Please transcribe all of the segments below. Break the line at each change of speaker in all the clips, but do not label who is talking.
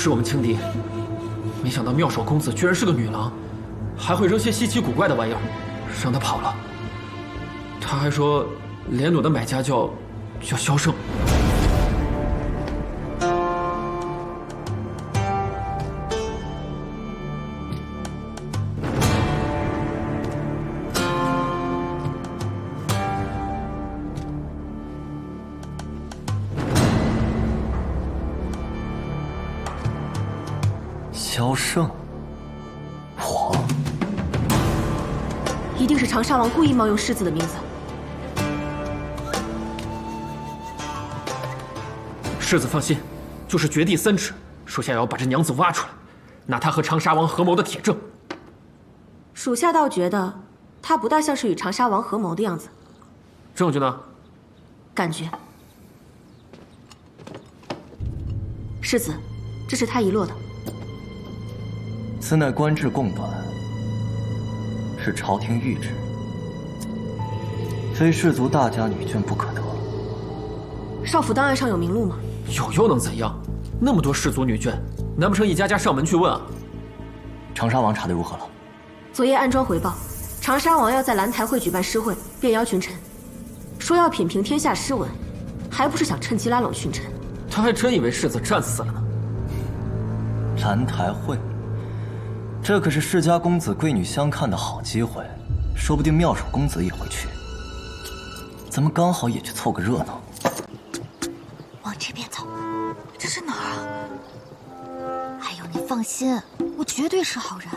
是我们轻敌，没想到妙手公子居然是个女郎，还会扔些稀奇古怪的玩意儿，让他跑了。他还说莲弩的买家叫萧胜。
萧胜，我
一定是长沙王故意冒用世子的名字。
世子放心，就是绝地3尺，属下也要把这娘子挖出来，拿她和长沙王合谋的铁证。
属下倒觉得他不大像是与长沙王合谋的样子。
证据呢？
感觉。世子，这是他遗落的。
此乃官制贡短，是朝廷谕旨，非士族大家女眷不可得。
少府档案上有名录吗？
有又能怎样？那么多士族女眷，难不成一家家上门去问啊？
长沙王查得如何了？
昨夜暗桩回报，长沙王要在兰台会举办诗会，便邀群臣，说要品评天下诗文，还不是想趁机拉拢群臣？
他还真以为世子战死了呢。
兰台会。这可是世家公子贵女相看的好机会，说不定妙手公子也会去，咱们刚好也去凑个热闹。
往这边走，这是哪儿啊？还有你放心，我绝对是好人。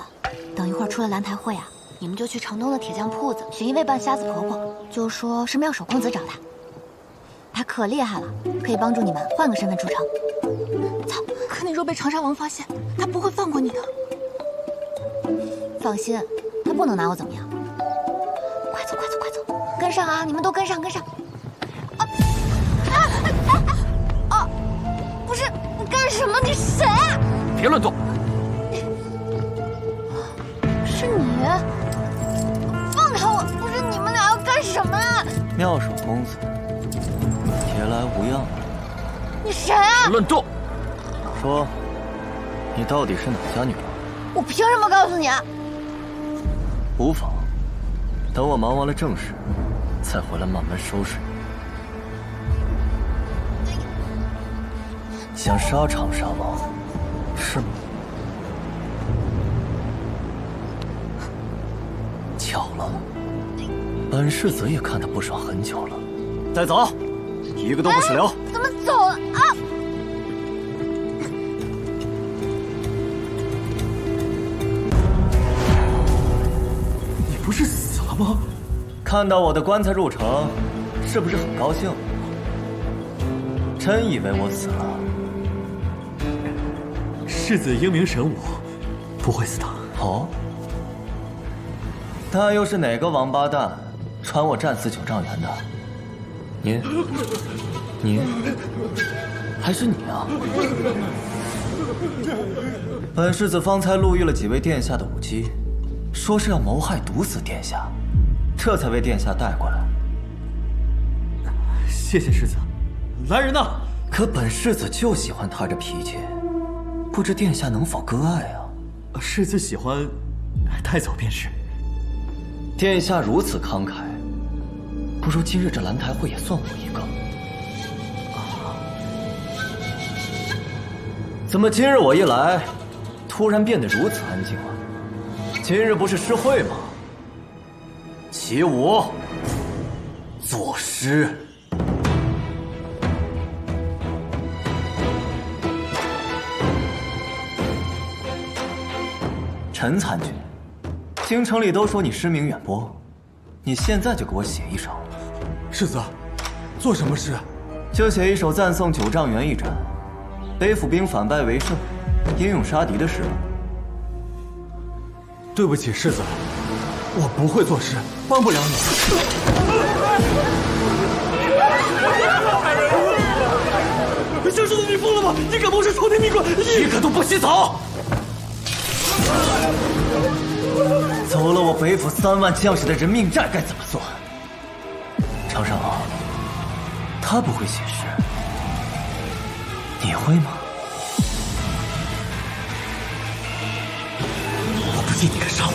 等一会儿出了兰台会啊，你们就去城东的铁匠铺子寻一位半瞎子婆婆，就说是妙手公子找她，她可厉害了，可以帮助你们换个身份出城。走，可你若被长沙王发现，他不会放过你的。放心，他不能拿我怎么样。快走，快走，快走，跟上啊！你们都跟上，跟上！不是，你干什么？你谁啊？
别乱动！
是你？放开我！不是你们俩要干什么啊？
妙手公子，铁来无恙。
你谁啊？
乱动！
说，你到底是哪家女郎？
我凭什么告诉你啊？
无妨，等我忙完了正事，再回来慢慢收拾你。想杀长沙王，是吗？巧了，本世子也看他不爽很久了。带走，一个都不许留。
怎么走了啊？
你不是死了吗？
看到我的棺材入城，是不是很高兴？真以为我死了？
世子英明神武，不会死的。
哦，但又是哪个王八蛋传我战死9丈原的？你，还是你啊？本世子方才路遇了几位殿下的舞姬，说是要谋害毒死殿下，这才为殿下带过来。
谢谢世子。来人呐！
可本世子就喜欢他这脾气，不知殿下能否割爱啊？
世子喜欢，带走便是。
殿下如此慷慨，不如今日这兰台会也算我一个。怎么今日我一来，突然变得如此安静啊？今日不是诗会吗？起舞，作诗。陈参军，京城里都说你诗名远播，你现在就给我写一首。
世子，做什么诗？
就写一首赞颂9丈原一战，北府兵反败为胜，英勇杀敌的诗。
对不起，世子，我不会作诗，帮不了你。小世子，你疯了吗？你敢谋杀朝廷命官？
一个都不许走！走了我北府3万将士的人命债该怎么算？长沙王，他不会写诗，你会吗？
我不信你敢杀我！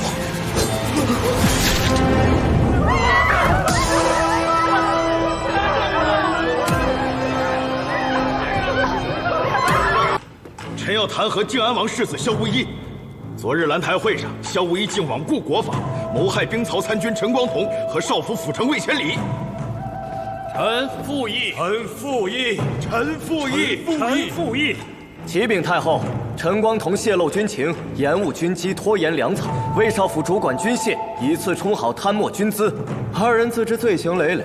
臣要弹劾靖安王世子萧无一。昨日兰台会上，萧无一竟罔顾国法，谋害兵曹参军陈光统和少府府丞魏千里。
臣附议，臣附议，
臣附议，
臣附议。
启禀太后，陈光统泄露军情，延误军机，拖延粮草。魏少府主管军械，以次充好贪墨军资，2人自知罪行累累，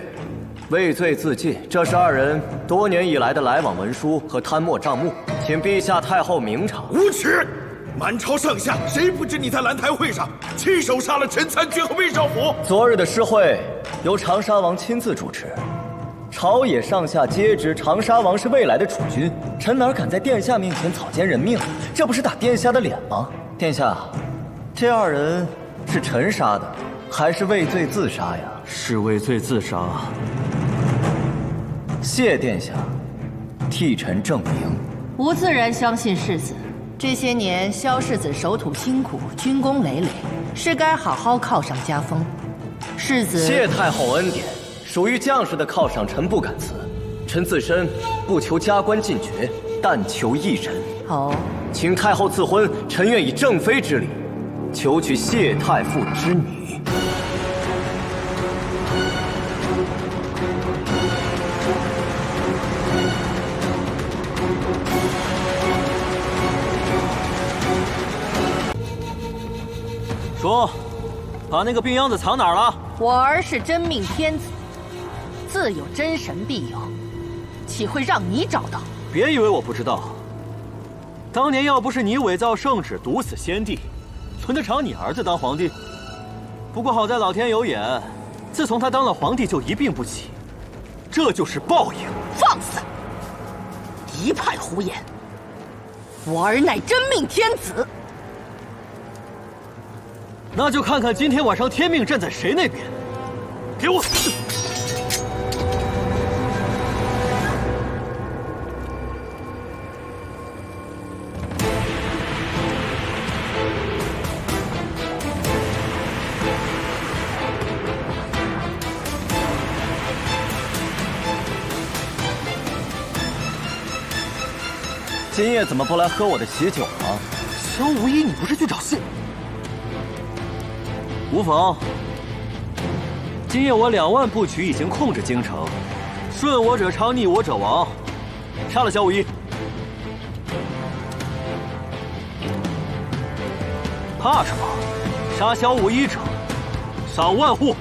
畏罪自尽。这是2人多年以来的来往文书和贪墨账目，请陛下太后明察。
无耻！满朝上下谁不知你在兰台会上亲手杀了陈参军和魏少府？
昨日的诗会由长沙王亲自主持，朝野上下皆知长沙王是未来的储君，臣哪敢在殿下面前草菅人命？这不是打殿下的脸吗？殿下，这2人是臣杀的，还是畏罪自杀呀？
是畏罪自杀。
谢殿下替臣证明。
吾自然相信世子。这些年，萧世子守土辛苦，军功累累，是该好好犒赏家风。世子
谢太后恩典，属于将士的犒赏，臣不敢辞。臣自身不求加官进爵，但求一人。
哦，
请太后赐婚，臣愿以正妃之礼，求娶谢太傅之女。
说，把那个病秧子藏哪儿了？
我儿是真命天子，自有真神庇佑，岂会让你找到？
别以为我不知道。当年要不是你伪造圣旨，毒死先帝，轮得着你儿子当皇帝？不过好在老天有眼，自从他当了皇帝就一病不起，这就是报应。
放肆！一派胡言！我儿乃真命天子。
那就看看今天晚上天命站在谁那边。给我！
今夜怎么不来喝我的喜酒呢？
萧无一，你不是去找信？无妨。今夜我2万步曲已经控制京城，顺我者昌，逆我者亡。杀了萧无一。怕什么？杀萧无一者，赏万户。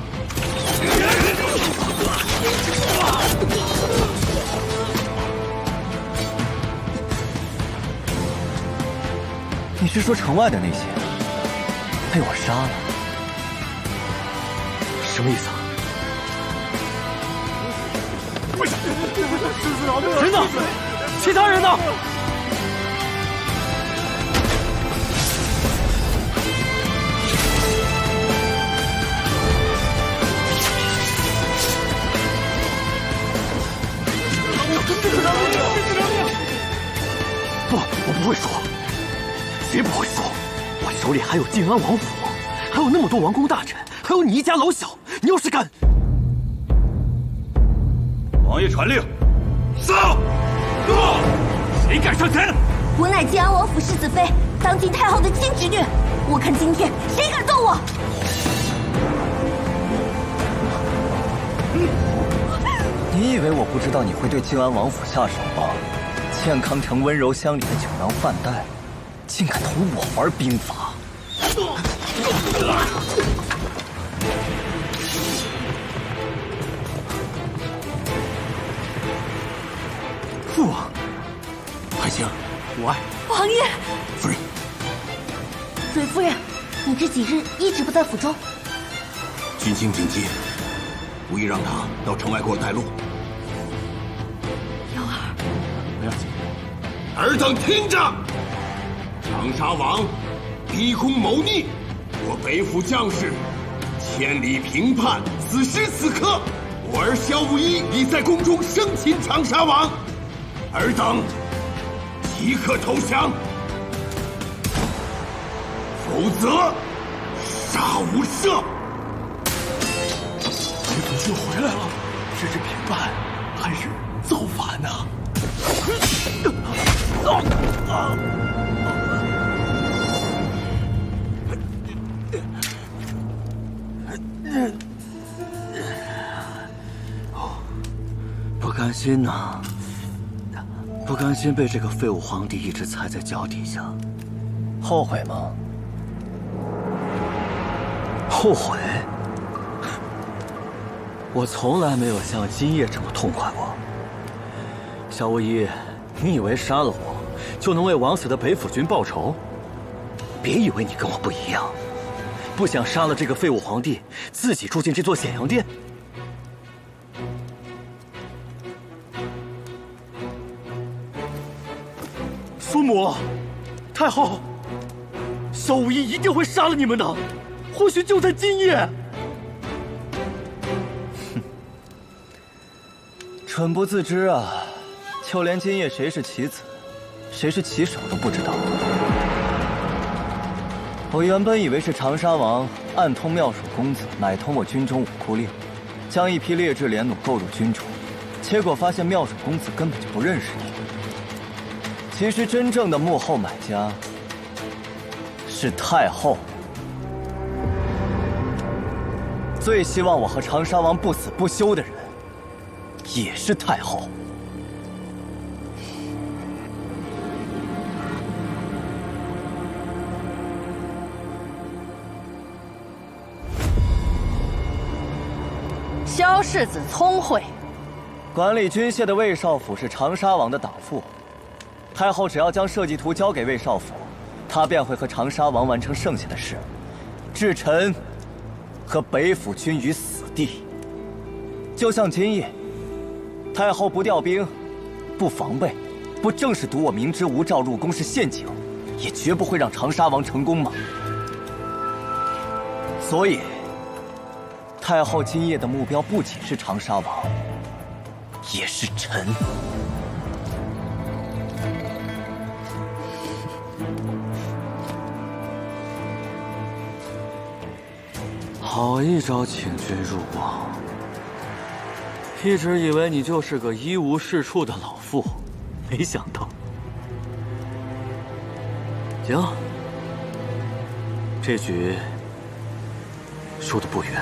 你是说城外的那些被我杀了？
什么意思啊？人呢？其他人呢？不，我不会说，绝不会说。我手里还有晋安王府，还有那么多王公大臣，还有你一家老小。你要是敢……
王爷传令，杀！谁敢上前？
我乃晋安王府世子妃，当今太后的亲侄女。我看今天谁敢动我！
你以为我不知道你会对晋安王府下手吗？健康城温柔乡里的酒囊饭袋，竟敢同我玩兵法！
父王，
还行，我爱
王爷，
夫人。
蕊夫人，你这几日一直不在府中。
军情紧急，无意让他到城外给我带路。
瑶儿，
不要紧。尔等听着，长沙王逼宫谋逆，我北府将士千里平叛。此时此刻，我儿萧无一已在宫中生擒长沙王，尔等即刻投降，否则杀无赦。北府军回来了，这是平叛还是造反呢？
不甘心呐，不甘心被这个废物皇帝一直踩在脚底下，
后悔吗？
后悔？我从来没有像今夜这么痛快过。萧无一，你以为杀了我就能为枉死的北府军报仇？别以为你跟我不一样，不想杀了这个废物皇帝，自己住进这座显阳殿。父母，太后，萧无一一定会杀了你们的，或许就在今夜。
蠢不自知啊！就连今夜谁是其子，谁是其首都不知道。我原本以为是长沙王暗通妙手公子买通我军中武库令，将一批劣质连弩购入军中，结果发现妙手公子根本就不认识你。其实真正的幕后买家是太后。最希望我和长沙王不死不休的人，也是太后。
萧世子聪慧，
管理军械的魏少府是长沙王的党父，太后只要将设计图交给魏少府，他便会和长沙王完成剩下的事，置臣和北府军于死地。就像今夜，太后不调兵，不防备，不正是赌我明知吴兆入宫是陷阱，也绝不会让长沙王成功吗？所以，太后今夜的目标不仅是长沙王，也是臣。
好一招请君入瓮！一直以为你就是个一无是处的老妇，没想到行，这局输得不远。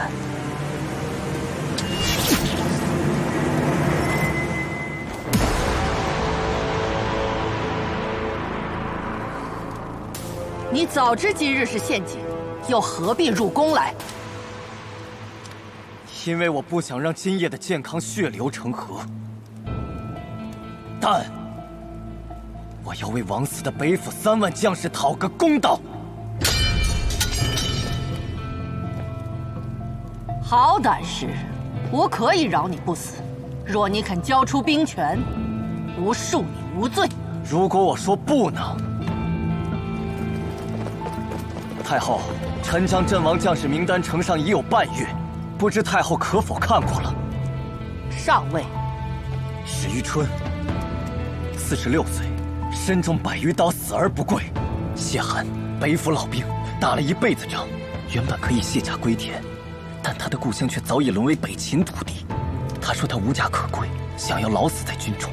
你早知今日是陷阱，又何必入宫来？
因为我不想让今夜的健康血流成河，但我要为枉死的北府3万将士讨个公道。
好胆识，我可以饶你不死，若你肯交出兵权，吾恕你无罪。
如果我说不呢？太后，臣将阵亡将士名单呈上已有半月，不知太后可否看过了？
上尉，
史于春，46岁，身中100余刀，死而不归。谢寒，北府老兵，打了一辈子仗，原本可以卸甲归田，但他的故乡却早已沦为北秦土地。他说他无家可归，想要老死在军中。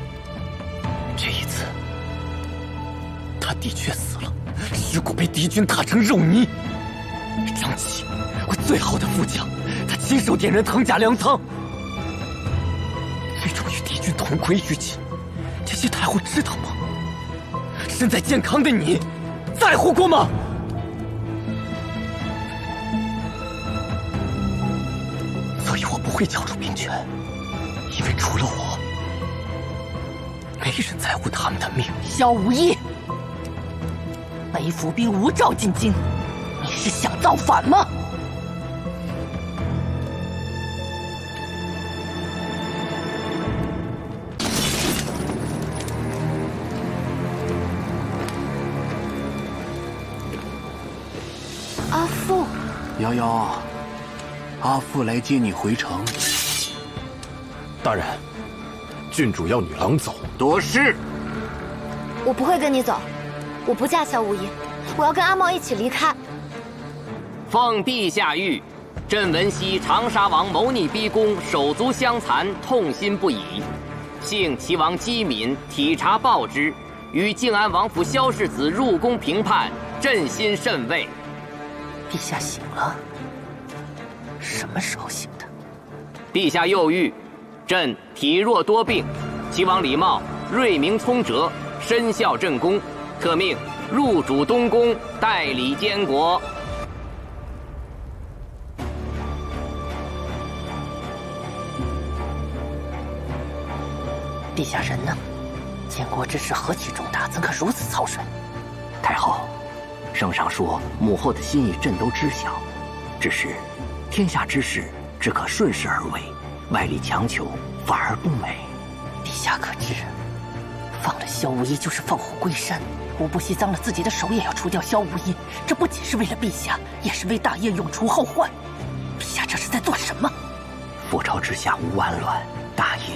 这一次，他的确死了，尸骨被敌军踏成肉泥。张琪，我最好的副将，他亲手点燃藤甲粮仓，最终与敌军同归于尽。这些太后知道吗？身在健康的你，在乎过吗？所以我不会交出兵权，因为除了我，没人在乎他们的命。
萧无义，北府兵无照进京，你是想造反吗？
阿父，
瑶瑶，阿父来接你回城。
大人，郡主要女郎走。
多事。
我不会跟你走，我不嫁萧无义，我要跟阿茂一起离开。
奉陛下谕，朕闻悉长沙王谋逆逼宫，手足相残，痛心不已。幸齐王姬敏体察报之，与靖安王府萧世子入宫平叛，朕心甚慰。
陛下醒了？什么时候醒的？
陛下又谕，朕体弱多病，齐王李茂锐明聪哲，身效朕功，特命入主东宫，代理监国。
陛下人呢？监国之事何其重大，怎可如此草率？
太后，圣上说母后的心意朕都知晓，只是天下之事只可顺势而为，外力强求反而不美。
陛下可知，放了萧无义就是放虎归山，吾不惜脏了自己的手也要除掉萧无义。这不仅是为了陛下，也是为大业永除后患。陛下这是在做什么？
覆巢之下无完卵，大业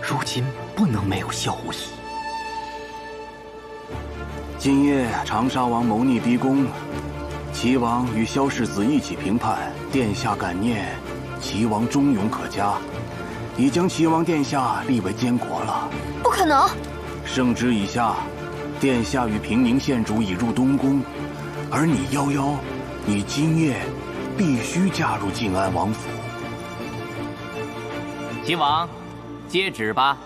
如今不能没有萧无义。
今夜长沙王谋逆逼宫，齐王与萧世子一起平叛，殿下感念齐王忠勇可嘉，已将齐王殿下立为监国了。
不可能！
圣旨已下，殿下与平宁县主已入东宫，而你夭夭，你今夜必须嫁入靖安王府。
齐王，接旨吧。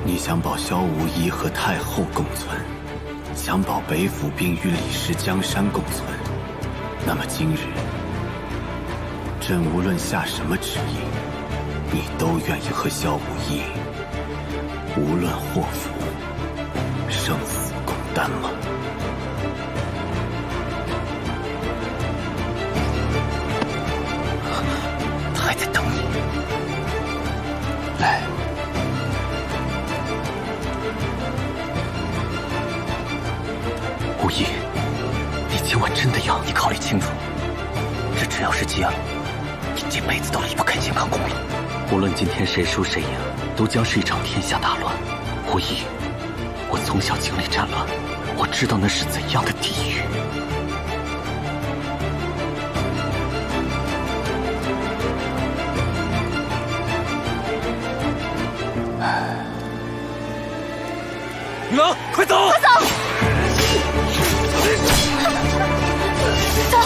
你想保萧无义和太后共存，想保北府兵与李氏江山共存，那么今日朕无论下什么旨意，你都愿意和萧无义无论祸福，生死共担吗？
他还在等你。
来。
无义，你今晚真的要？你考虑清楚，这只要是结了，你这辈子都离不开健康宫了。无论今天谁输谁赢，都将是一场天下大乱。无义，我从小经历战乱，我知道那是怎样的地狱。
女郎，快走！
快走！走！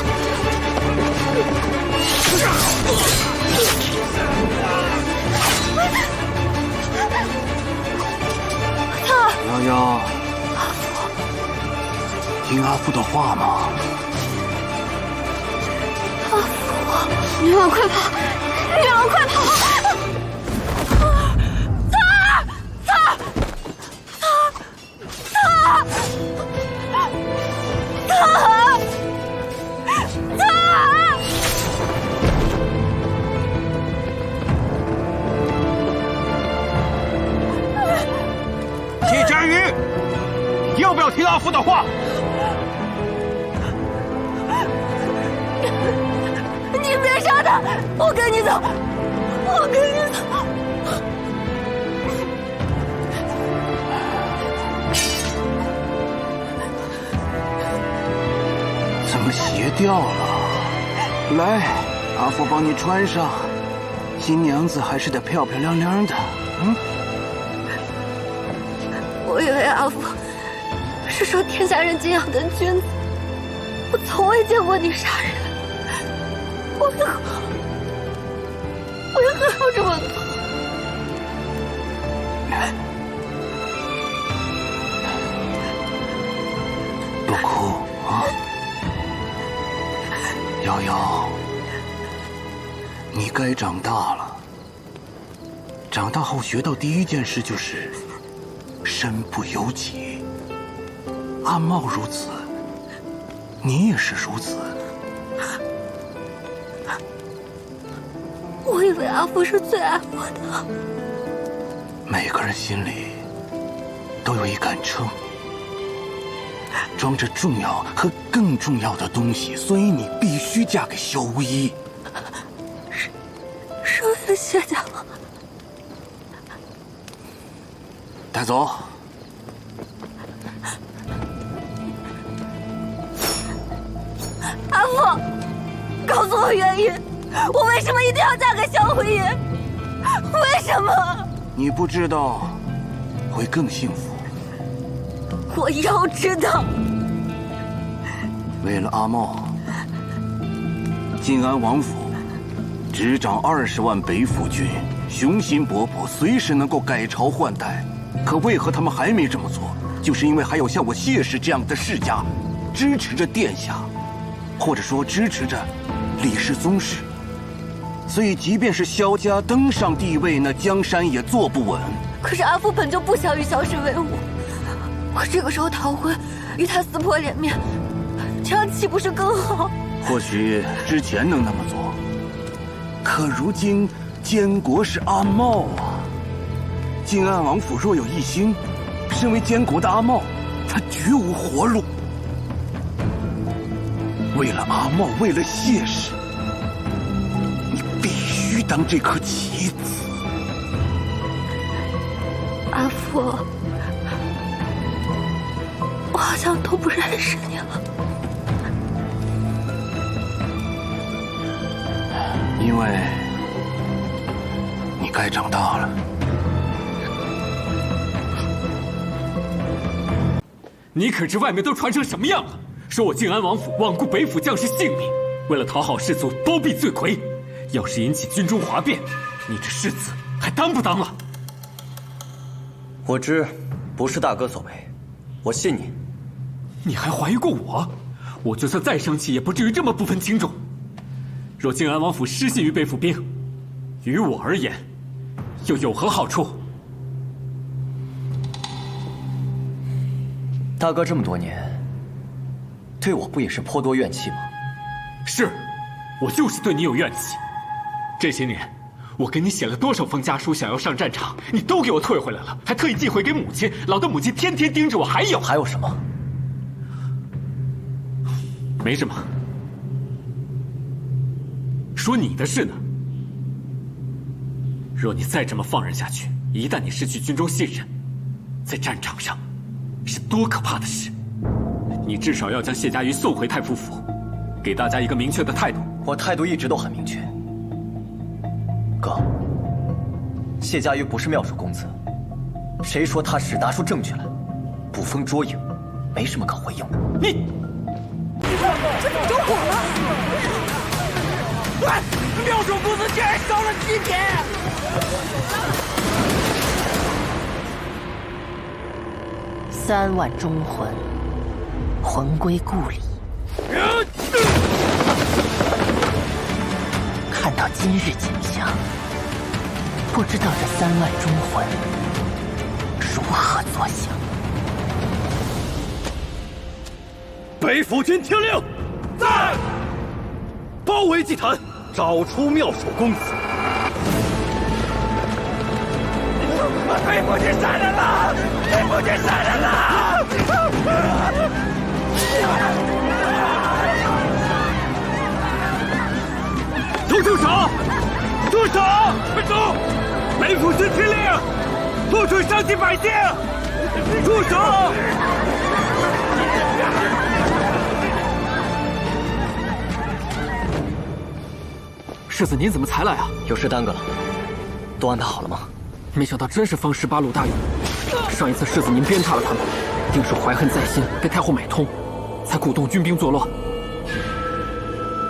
瑶瑶，听阿父的话嘛。
阿父，女郎快跑！女郎快跑！
铁甲鱼，要不要听阿父的话？
你别杀他！我跟你走，我跟你走。
怎么鞋掉了？来，阿父帮你穿上。新娘子还是得漂漂亮亮的。
我以为阿父是受天下人敬仰的君子，我从未见过你杀人。为何要这么做？
不哭啊，瑶瑶，你该长大了。长大后学到第一件事就是身不由己。阿茂如此，你也是如此。
我以为阿父是最爱我的。
每个人心里都有一杆秤，装着重要和更重要的东西，所以你必须嫁给萧无一。
是为了谢家吗？
带走。
阿父，告诉我原因，我为什么一定要嫁给萧无一？为什么？
你不知道，会更幸福。
我要知道。
为了阿茂，晋安王府执掌20万北府军，雄心勃勃，随时能够改朝换代。可为何他们还没这么做？就是因为还有像我谢氏这样的世家支持着殿下，或者说支持着李氏宗室。所以即便是萧家登上帝位，那江山也坐不稳。
可是阿父本就不想与萧氏为伍，我这个时候逃婚，与他撕破脸面，这样岂不是更好？
或许之前能那么做，可如今监国是阿茂啊。晋安王府若有一心，身为监国的阿茂，他绝无活路。为了阿茂，为了谢氏，你必须当这颗棋子。
阿父，我好像都不认识你了。
因为你该长大了。
你可知外面都传成什么样了？说我晋安王府罔顾北府将士性命，为了讨好士族包庇罪魁。要是引起军中哗变，你这世子还当不当了？
我知不是大哥所为，我信你。
你还怀疑过我？我就算再生气，也不至于这么不分轻重。若晋安王府失信于北府兵，于我而言，又有何好处？
大哥这么多年，对我不也是颇多怨气吗？
是，我就是对你有怨气。这些年，我给你写了多少封家书，想要上战场，你都给我退回来了，还特意寄回给母亲，老的母亲天天盯着我。还有
什么？
没什么。说你的事呢？若你再这么放任下去，一旦你失去军中信任，在战场上是多可怕的事！你至少要将谢家瑜送回太傅府，给大家一个明确的态度。
我态度一直都很明确。哥，谢家瑜不是妙手公子，谁说他是？拿出证据来。捕风捉影，没什么可回应的。
你
这怎么着火了？
哎，妙手公子竟然烧了祭品！
3万忠魂，魂归故里。看到今日景象，不知道这3万忠魂如何作响。
北府军听令，在！包围祭坛，找出妙手公子。
北府军杀人了！北府军杀人了！
都住手！住手！快住！北府军听令，不准伤及百姓！住手！
世子，您怎么才来啊？
有事耽搁了，都安排好了吗？
没想到真是方18路大勇。上一次世子您鞭挞了他们，定是怀恨在心，被太后买通，才鼓动军兵作乱。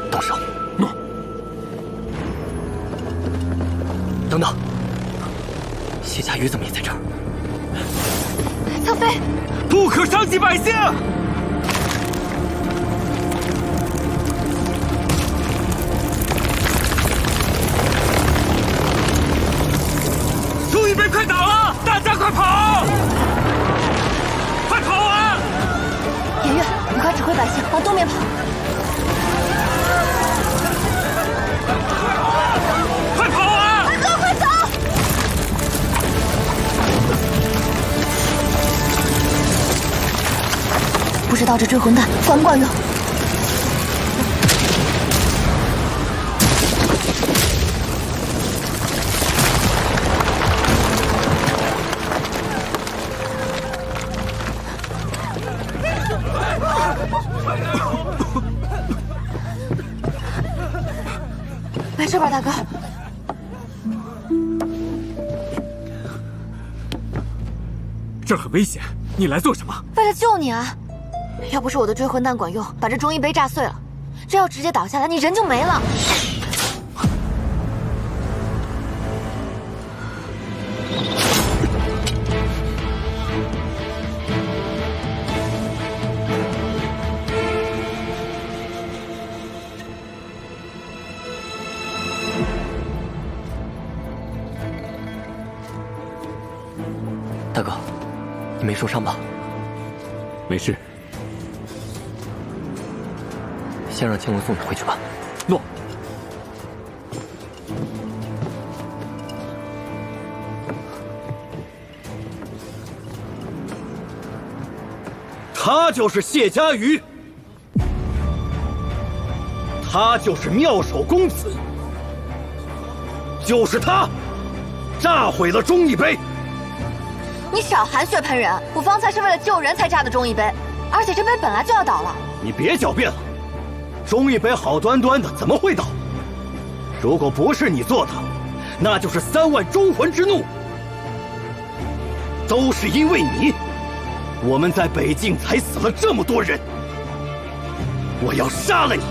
动手！
诺。
等等，谢家瑜怎么也在这儿？
苍飞，
不可伤及百姓！忠义碑快倒了，大家快跑！快跑啊！
颜月，你快指挥百姓往东面跑。
快跑啊！
快走，快走！不知道这追魂弹管不管用？没事吧，大哥？
这儿很危险，你来做什么？
为了救你啊！要不是我的追魂弹管用，把这忠义碑炸碎了，这要直接倒下来，你人就没了。
大哥，你没受伤吧？
没事。
先让庆文送你回去吧。
诺。
他就是谢家瑜，他就是妙手公子，就是他，炸毁了忠义碑。
你少含血喷人！我方才是为了救人才炸的忠义碑，而且这碑本来就要倒了。
你别狡辩了，忠义碑好端端的怎么会倒？如果不是你做的，那就是3万忠魂之怒。都是因为你，我们在北境才死了这么多人。我要杀了你，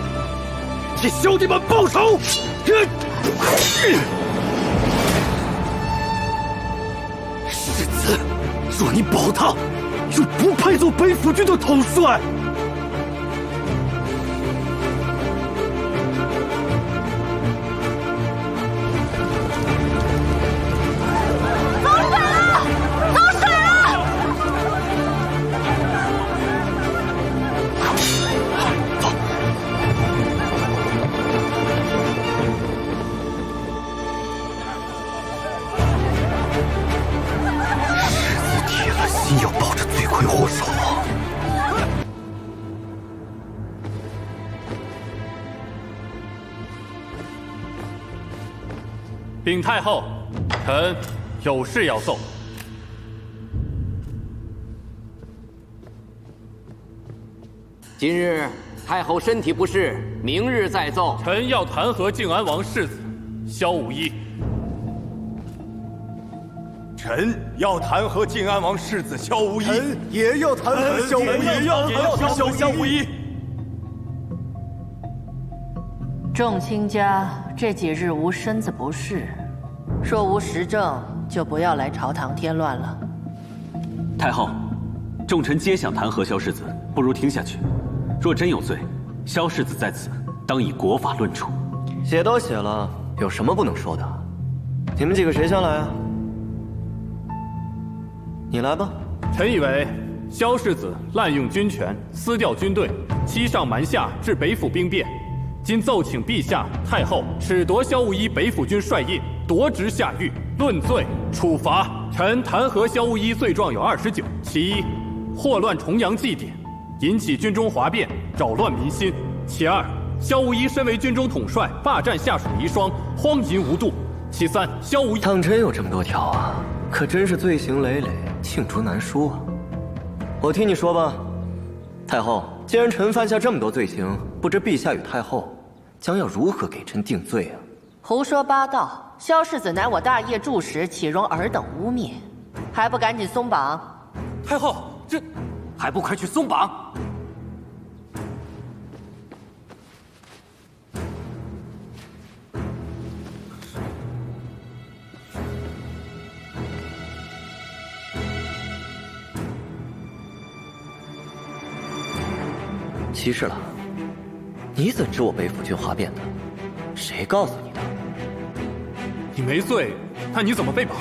替兄弟们报仇！世子，若你保他，就不配做北府军的统帅。要抱着罪魁祸首啊！
禀太后，臣有事要奏。
今日太后身体不适，明日再奏。
臣要弹劾靖安王世子萧无一。
臣要弹劾晋安王世子萧无一，
臣也要弹劾萧无一，
也要弹劾萧无一。
众卿家这几日无身子不适，若无实证，就不要来朝堂添乱了。
太后，众臣皆想弹劾萧世子，不如听下去。若真有罪，萧世子在此，当以国法论处。
写都写了，有什么不能说的？你们几个谁先来啊？你来吧。
臣以为萧世子滥用军权，私调军队，欺上瞒下，致北府兵变。今奏请陛下、太后褫夺萧无一北府军帅印，夺职下狱，论罪处罚。臣弹劾萧无一罪状有29，其一，祸乱重阳祭典，引起军中哗变，扰乱民心；其二，萧无一身为军中统帅，霸占下属遗孀，荒淫无度；其三，萧无一
当真有这么多条啊？可真是罪行累累，罄竹难书啊！我替你说吧，太后，既然臣犯下这么多罪行，不知陛下与太后将要如何给臣定罪啊？
胡说八道！萧世子乃我大业柱石，岂容尔等污蔑？还不赶紧松绑！
太后，这
还不快去松绑！
齐侍郎，你怎知我北府军哗变的？谁告诉你的？
你没罪，那你怎么被绑？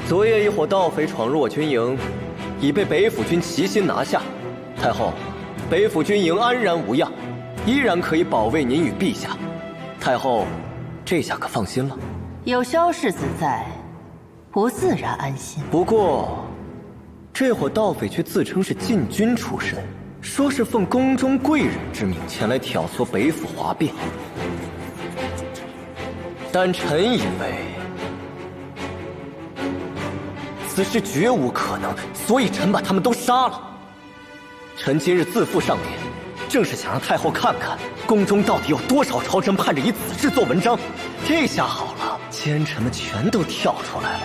昨夜一伙盗匪闯入我军营，已被北府军齐心拿下。太后，北府军营安然无恙，依然可以保卫您与陛下。太后，这下可放心了。
有萧世子在，吾自然安心。
不过，这伙盗匪却自称是禁军出身，说是奉宫中贵人之命前来挑唆北府哗变。但臣以为此事绝无可能，所以臣把他们都杀了。臣今日自负上殿，正是想让太后看看宫中到底有多少朝臣盼着以此事做文章。这下好了，奸臣们全都跳出来了。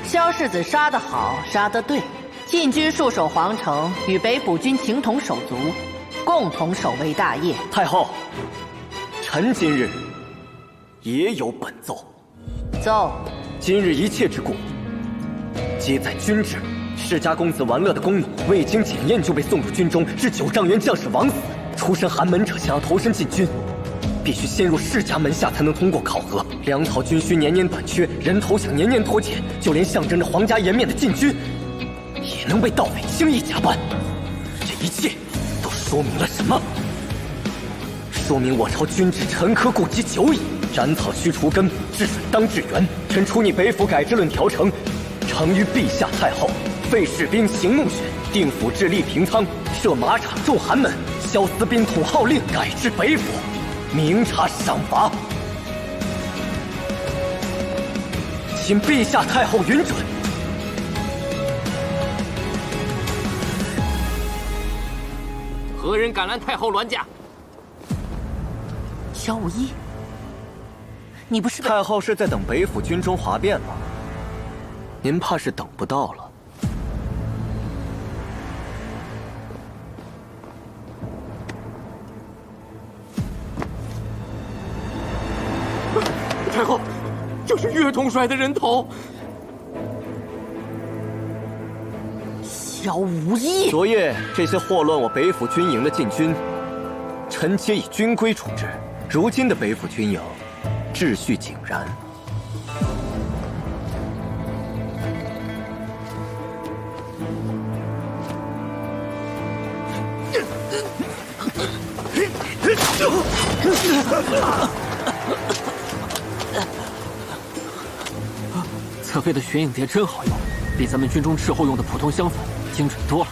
萧世子杀得好，杀得对。禁军戍守皇城，与北府军情同手足，共同守卫大业。
太后，臣今日也有本奏。
奏。
今日一切之故，皆在君制。世家公子玩乐的弓弩，未经检验就被送入军中，致9丈原将士枉死。出身寒门者想要投身禁军，必须先入世家门下才能通过考核。粮草军需年年短缺，人头饷年年脱减，就连象征着皇家颜面的禁军，也能被盗匪轻易假扮。这一切都说明了什么？说明我朝军制沉疴痼疾久矣。斩草须除根，治水当治源。臣出拟北府改制论条呈，呈于陛下太后。废士兵行募选，定府治立平仓，设马场重寒门，萧司兵统号令，改制北府，明察赏罚。请陛下太后允准。
何人敢拦太后銮驾？
萧无一，你不是
太后是在等北府军中哗变吗？您怕是等不到了。
太后，这是岳统帅的人头。
萧无一，
昨夜这些祸乱我北府军营的禁军，臣皆以军规处置。如今的北府军营，秩序井然。
侧妃的玄影碟真好用，比咱们军中斥候用的普通香粉精准多了。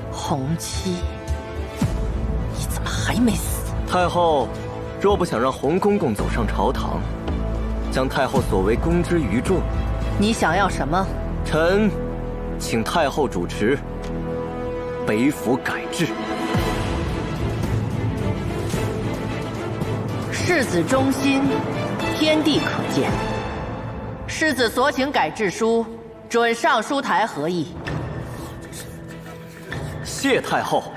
洪七，你怎么还没死？
太后，若不想让洪公公走上朝堂，将太后所为公之于众，
你想要什么？
臣请太后主持北府改制。
世子忠心，天地可见。世子所请改制书，准尚书台合议。
谢太后。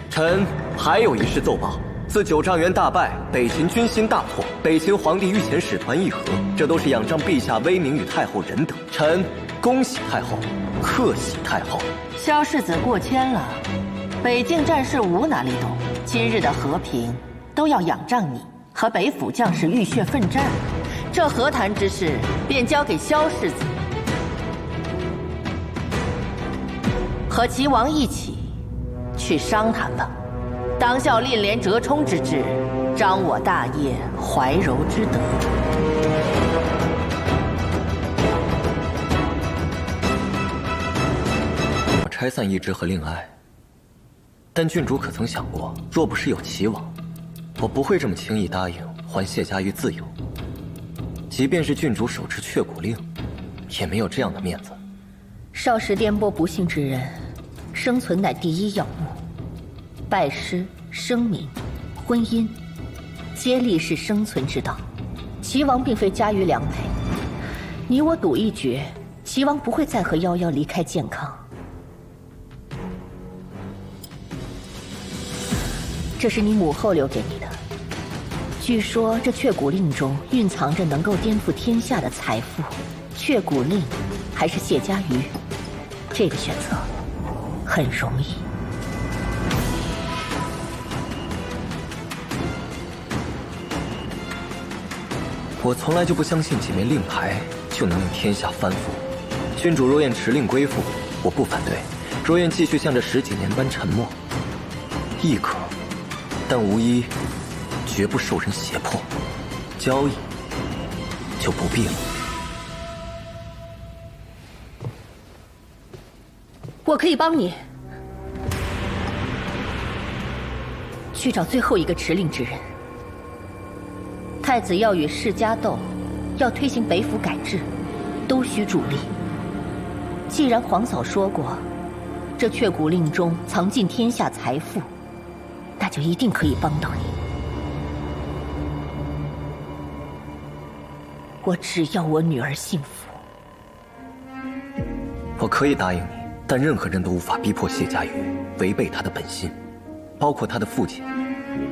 臣还有一事奏报。自九丈原大败，北秦军心大挫，北秦皇帝御前使团议和，这都是仰仗陛下威名与太后仁德。臣恭喜太后，贺喜太后。
萧世子过谦了，北境战事无哪里懂，今日的和平都要仰仗你和北府将士浴血奋战，这和谈之事便交给萧世子，和齐王一起去商谈吧。当效令连折冲之志，彰我大业怀柔之德。
我拆散义之和令爱，但郡主可曾想过，若不是有齐王，我不会这么轻易答应还谢家玉自由。即便是郡主手持却骨令，也没有这样的面子。
少时颠簸不幸之人，生存乃第一要务。拜师、声名、婚姻，皆立是生存之道。齐王并非家喻良配，你我赌一决，齐王不会再和夭夭离开健康。这是你母后留给你的，据说这却骨令中蕴藏着能够颠覆天下的财富。却骨令还是谢家瑜，这个选择很容易。
我从来就不相信几枚令牌就能令天下翻覆。郡主若愿持令归附，我不反对；若愿继续像这10几年般沉默，亦可。但无一绝不受人胁迫，交易就不必了。
我可以帮你去找最后一个持令之人。太子要与世家斗，要推行北府改制，都需助力。既然皇嫂说过，这却骨令中藏尽天下财富，那就一定可以帮到你。我只要我女儿幸福。
我可以答应你，但任何人都无法逼迫谢家瑜违背他的本心，包括他的父亲，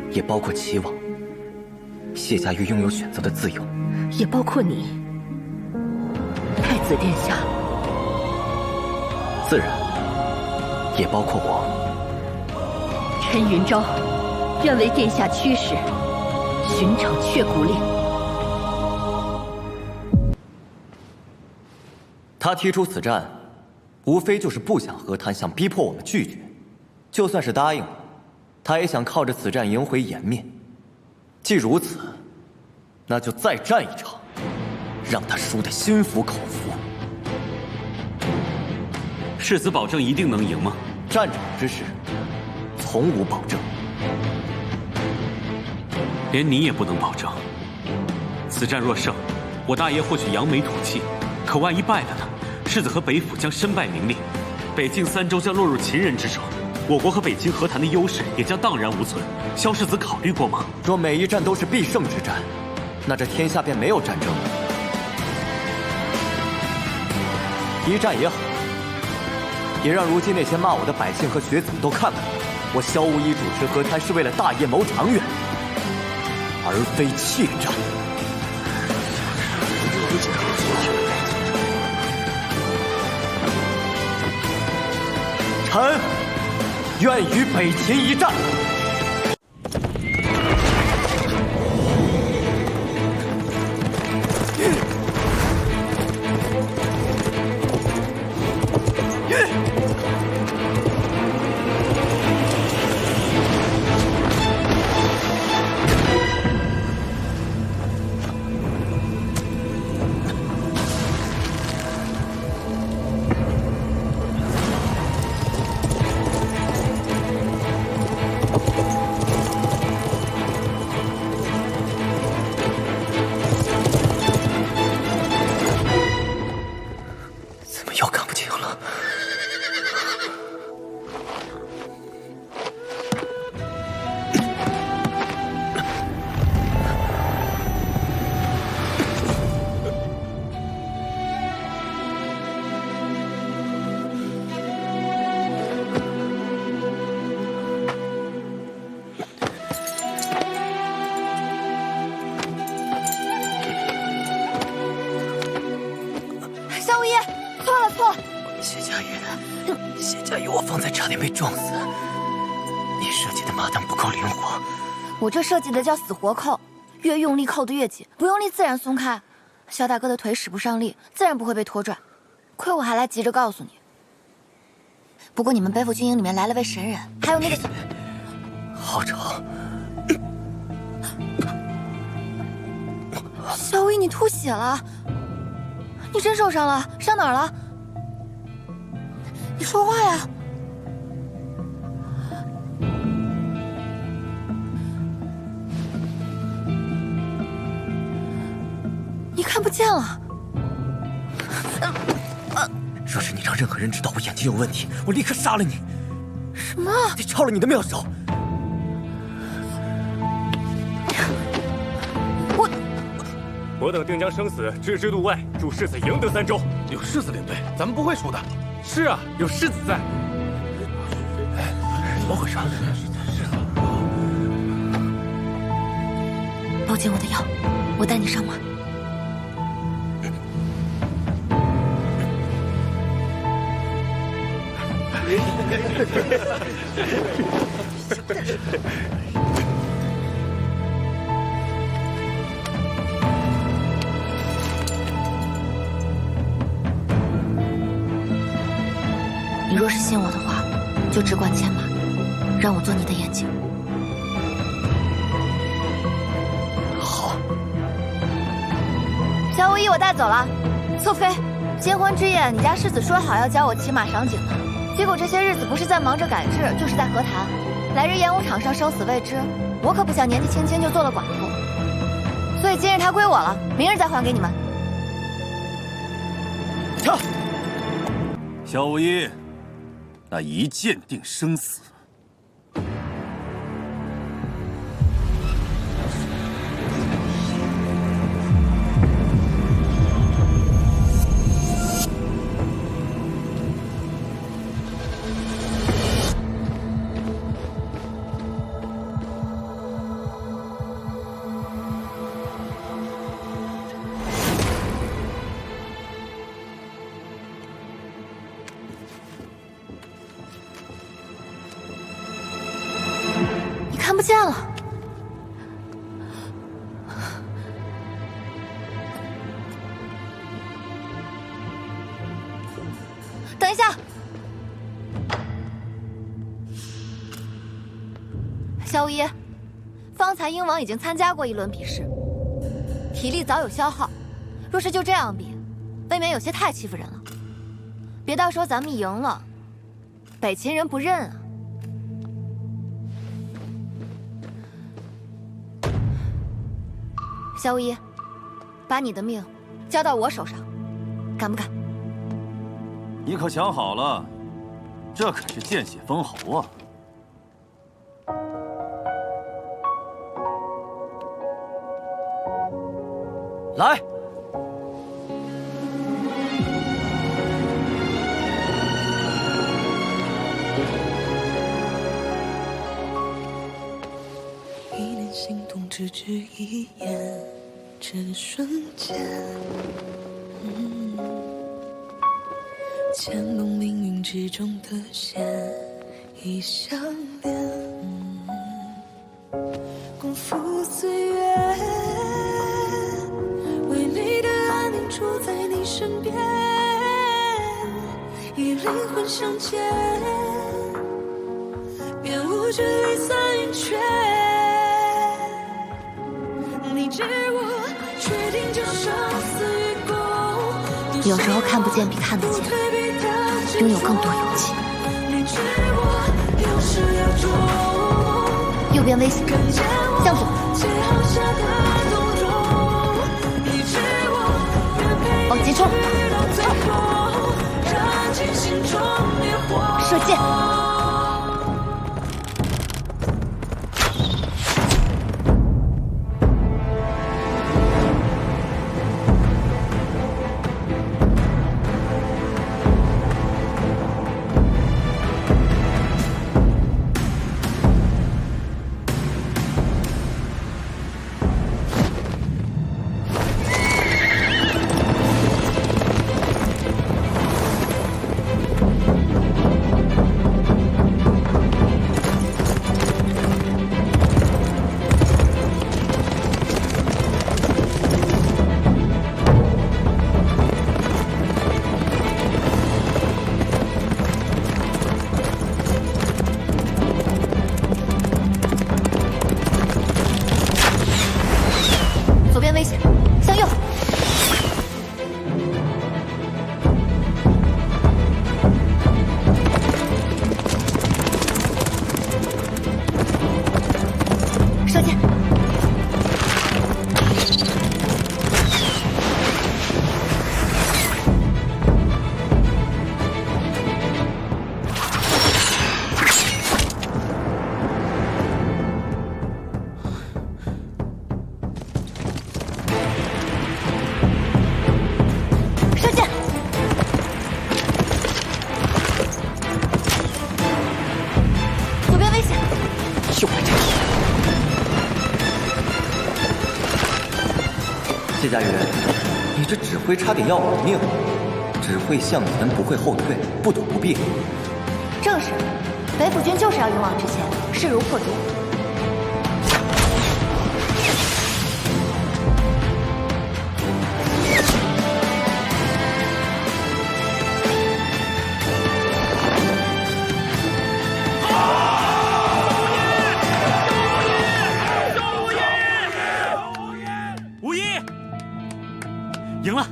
也包括齐王。谢家瑜拥有选择的自由，
也包括你，太子殿下。
自然，也包括我。
陈云昭，愿为殿下驱使，寻找却骨令。
他提出此战，无非就是不想和谈，想逼迫我们拒绝。就算是答应了，他也想靠着此战赢回颜面。既如此，那就再战一场，让他输得心服口服。
世子保证一定能赢吗？
战场之事，从无保证。
连你也不能保证。此战若胜，我大爷或许扬眉吐气；可万一败了呢？世子和北府将身败名裂，北境3州将落入秦人之手。我国和北京和谈的优势也将荡然无存。萧世子考虑过吗？
若每一战都是必胜之战，那这天下便没有战争了。一战也好，也让如今那些骂我的百姓和学子们都看看，我萧无疑主持和谈是为了大业谋长远，而非怯战。臣愿与北秦一战。谢家与我方才差点被撞死。你设计的麻弹不够灵活，
我这设计的叫死活扣，越用力扣得越紧，不用力自然松开。肖大哥的腿使不上力，自然不会被拖拽。亏我还来急着告诉你。不过你们背负军营里面来了位神人，还有那个
好吵。
小薇，你吐血了，你真受伤了？伤哪儿了？你说话呀！你看不见了。
若是你让任何人知道我眼睛有问题，我立刻杀了你。
什么？
得抄了你的妙手。
我等定将生死置之度外，助世子赢得3州。
有世子领队，咱们不会输的。
是啊，有世子在。
怎么回事？
抱紧我的腰，我带你上马。你若是信我的话，就只管牵马，让我做你的眼睛。
好。
小武艺我带走了。侧妃，结婚之夜，你家世子说好要教我骑马赏景的，结果这些日子不是在忙着改制，就是在和谈。来日演武场上生死未知，我可不想年纪轻轻就做了寡妇，所以今日它归我了，明日再还给你们。
跳！萧无一，那一剑定生死。
看不见了。等一下，萧无一，方才鹰王已经参加过一轮比试，体力早有消耗，若是就这样比，未免有些太欺负人了。别到时候咱们赢了，北秦人不认啊。萧无一，把你的命交到我手上，敢不敢？
你可想好了，这可是见血封侯啊！
来。
心动只只一眼，这瞬间，牵动命运之中的线，已相连。共赴岁月，唯美的安宁住在你身边，以灵魂相牵，便无距离散云圈。
有时候看不见比看得见拥有更多勇气。右边危险，向左，往前冲，射箭。射箭。
谢家云，你这指挥差点要我的命，只会向前不会后退，不躲不避。
正是，北府军就是要勇往直前，势如破竹。
赢了！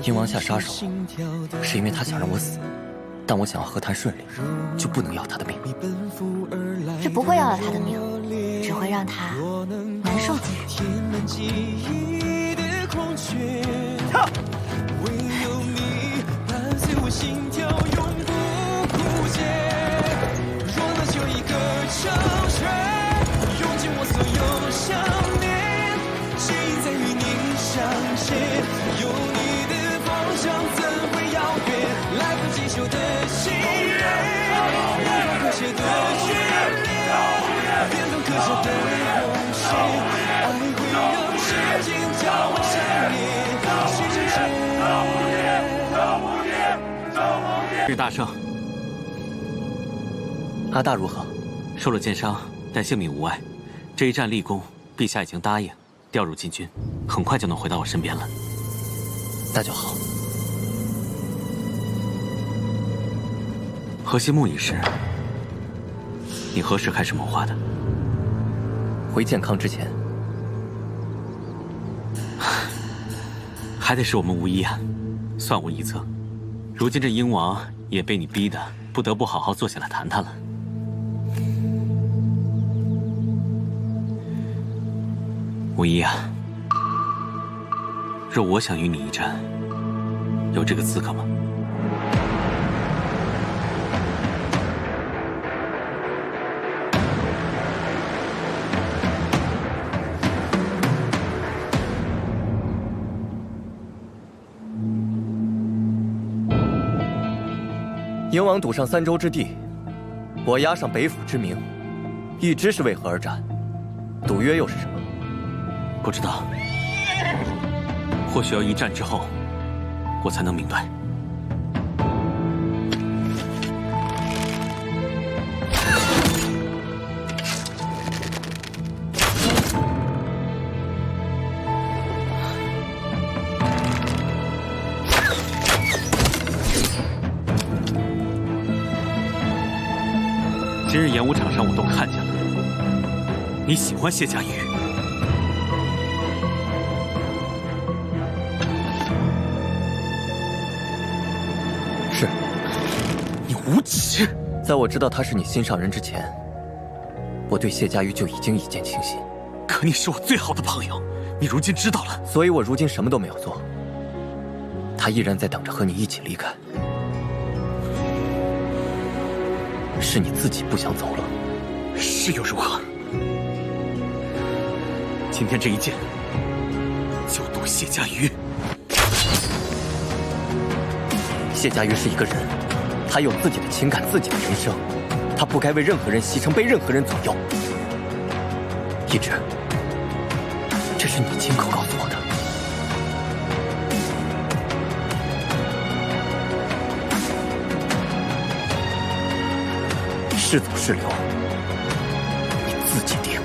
鹰王下杀手，是因为他想让我死，但我想要和谈顺利，就不能要他的命。
是不会要了他的命，只会让他难受几日。
唯有你伴随我心跳，永不枯竭。若能就一个成全，用尽我所有想念，谁在与你相见？有你的方向怎会遥远？来不及修的心愿，无法割舍的眷恋，变成刻下的红线。爱会让时间交换想念。
吕大圣，
阿大如何？
受了箭伤，但性命无碍。这一战立功，陛下已经答应调入禁军，很快就能回到我身边了。
那就好。
河西木一事，你何时开始谋划的？
回健康之前。
还得是我们无一啊，算无一策。如今这鹰王也被你逼得不得不好好坐下来谈谈了。无一啊，若我想与你一战，有这个资格吗？
鹰王赌上3州之地，我押上北府之名，一知是为何而战，赌约又是什么？
不知道，或许要一战之后，我才能明白。今日演武场上我都看见了，你喜欢谢家玉。
无耻！
在我知道他是你心上人之前，我对谢家玉就已经一见倾心。
可你是我最好的朋友，你如今知道了，
所以我如今什么都没有做。他依然在等着和你一起离开。是你自己不想走了。
是又如何？今天这一剑，就赌谢家瑜。
谢家瑜是一个人，他有自己的情感，自己的人生，他不该为任何人牺牲，被任何人左右。一直，这是你亲口告诉我的。是走是留，你自己定。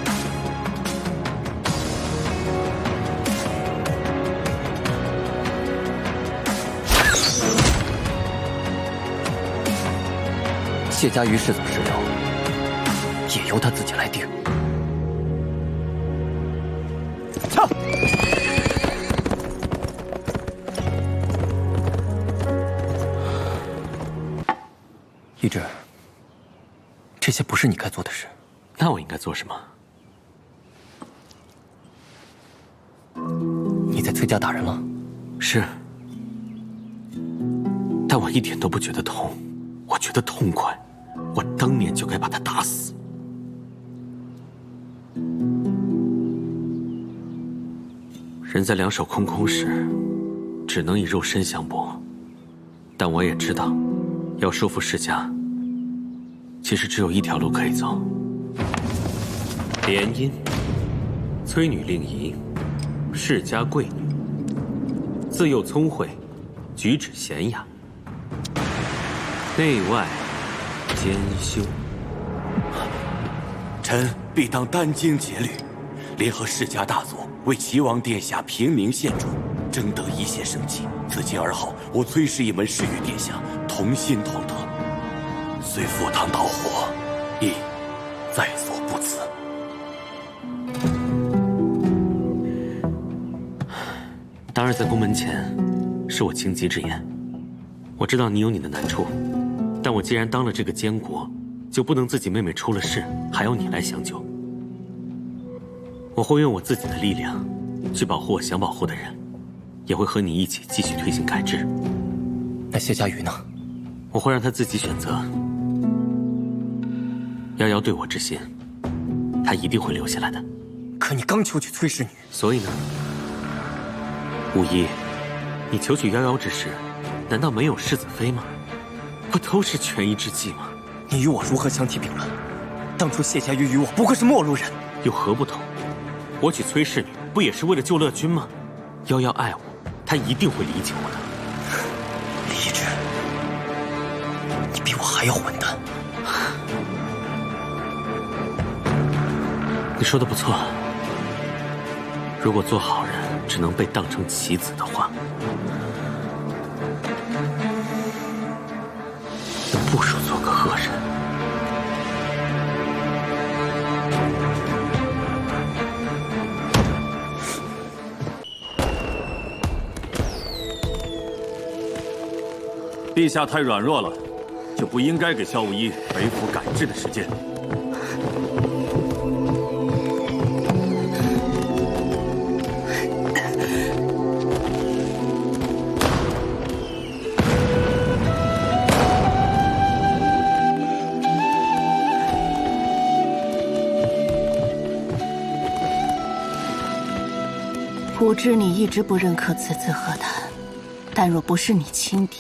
谢家瑜是走是留，也由他自己来定。操！一直，这些不是你该做的事。
那我应该做什么？
你在崔家打人了？
是，但我一点都不觉得痛，我觉得痛快。我当年就该把他打死。人在两手空空时，只能以肉身相搏。但我也知道，要收复世家，其实只有一条路可以走。联姻，崔女令仪，世家贵女，自幼聪慧，举止娴雅，内外兼修。
臣必当殚精竭虑，联合世家大族，为齐王殿下平明献主，争得一线生机。自今而后，我崔氏一门誓与殿下同心同德，虽赴汤蹈火，亦在所不辞。
当然，在宫门前，是我轻疾之言。我知道你有你的难处，但我既然当了这个监国，就不能自己妹妹出了事，还要你来相救。我会用我自己的力量，去保护我想保护的人，也会和你一起继续推行改制。
那谢家瑜呢？
我会让他自己选择。瑶瑶对我之心，他一定会留下来的。
可你刚求娶崔氏女，
所以呢？无疑，你求娶瑶瑶之时，难道没有世子妃吗？不都是权宜之计吗？
你与我如何相提并论？当初谢家瑜与我不过是陌路人，
有何不同？我娶崔氏女，不也是为了救乐君吗？瑶瑶爱我，她一定会理解我的。
李直，你比我还要混蛋。
你说的不错。如果做好人只能被当成棋子的话，那不如做个恶人。
陛下太软弱了，就不应该给萧无一北府改制的时间。
吾知你一直不认可此次和谈，但若不是你轻敌，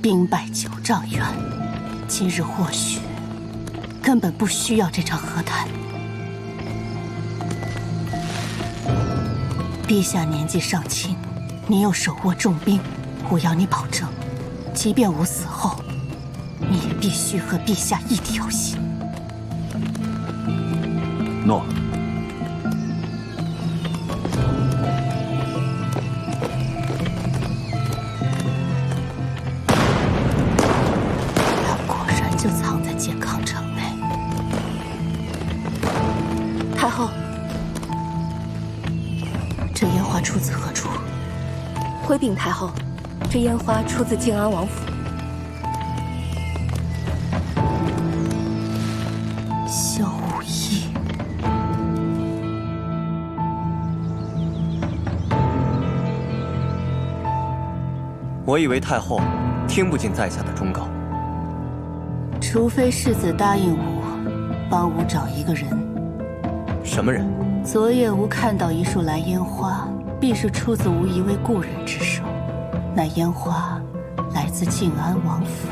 兵败9丈远，今日或许根本不需要这场和谈。陛下年纪尚轻，你又手握重兵，吾要你保证，即便吾死后，你也必须和陛下一条心。
诺。
就藏在健康城内。
太后，
这烟花出自何处？
回禀太后，这烟花出自靖安王府。
我以为太后听不进在下的忠告。
除非世子答应我，帮吾找一个人。
什么人？
昨夜吾看到一束蓝烟花，必是出自吾一位故人之手。那烟花来自晋安王府。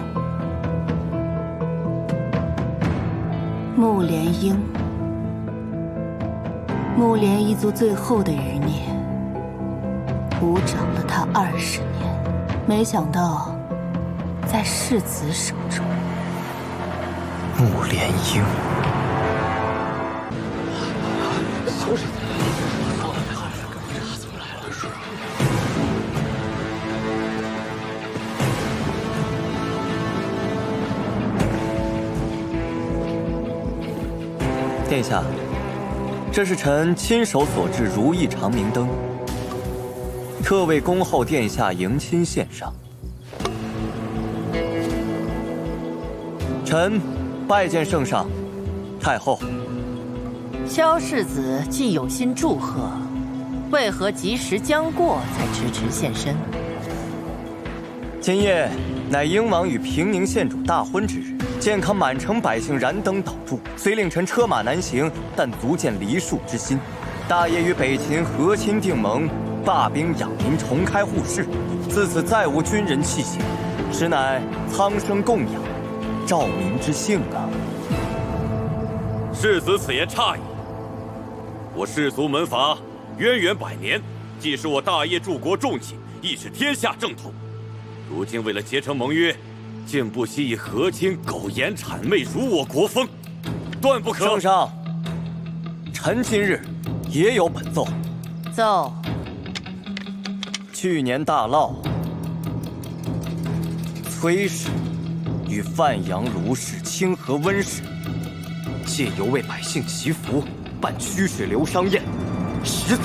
穆莲英，穆莲一族最后的余孽，吾找了他20年，没想到在世子手中。
穆莲英，
小婶子，
殿下，这是臣亲手所制如意长明灯，特为恭候殿下迎亲献上。臣拜见圣上，太后。
萧世子既有心祝贺，为何吉时将过才迟迟现身？
今夜乃英王与平宁县主大婚之日，健康满城百姓燃灯祷祝，虽令臣车马难行，但足见梨树之心。大业与北秦和亲定盟，罢兵养民，重开户市，自此再无军人气息，实乃苍生供养，兆民之幸啊！
世子此言差矣。我氏族门阀渊源百年，既是我大业柱国重器，亦是天下正统。如今为了结成盟约，竟不惜以和亲苟延谄媚，辱我国风，断不可。
圣上，臣今日也有本奏。
奏。
去年大涝，崔氏与范阳卢氏清河温氏借由为百姓祈福，办曲水流觞宴，实则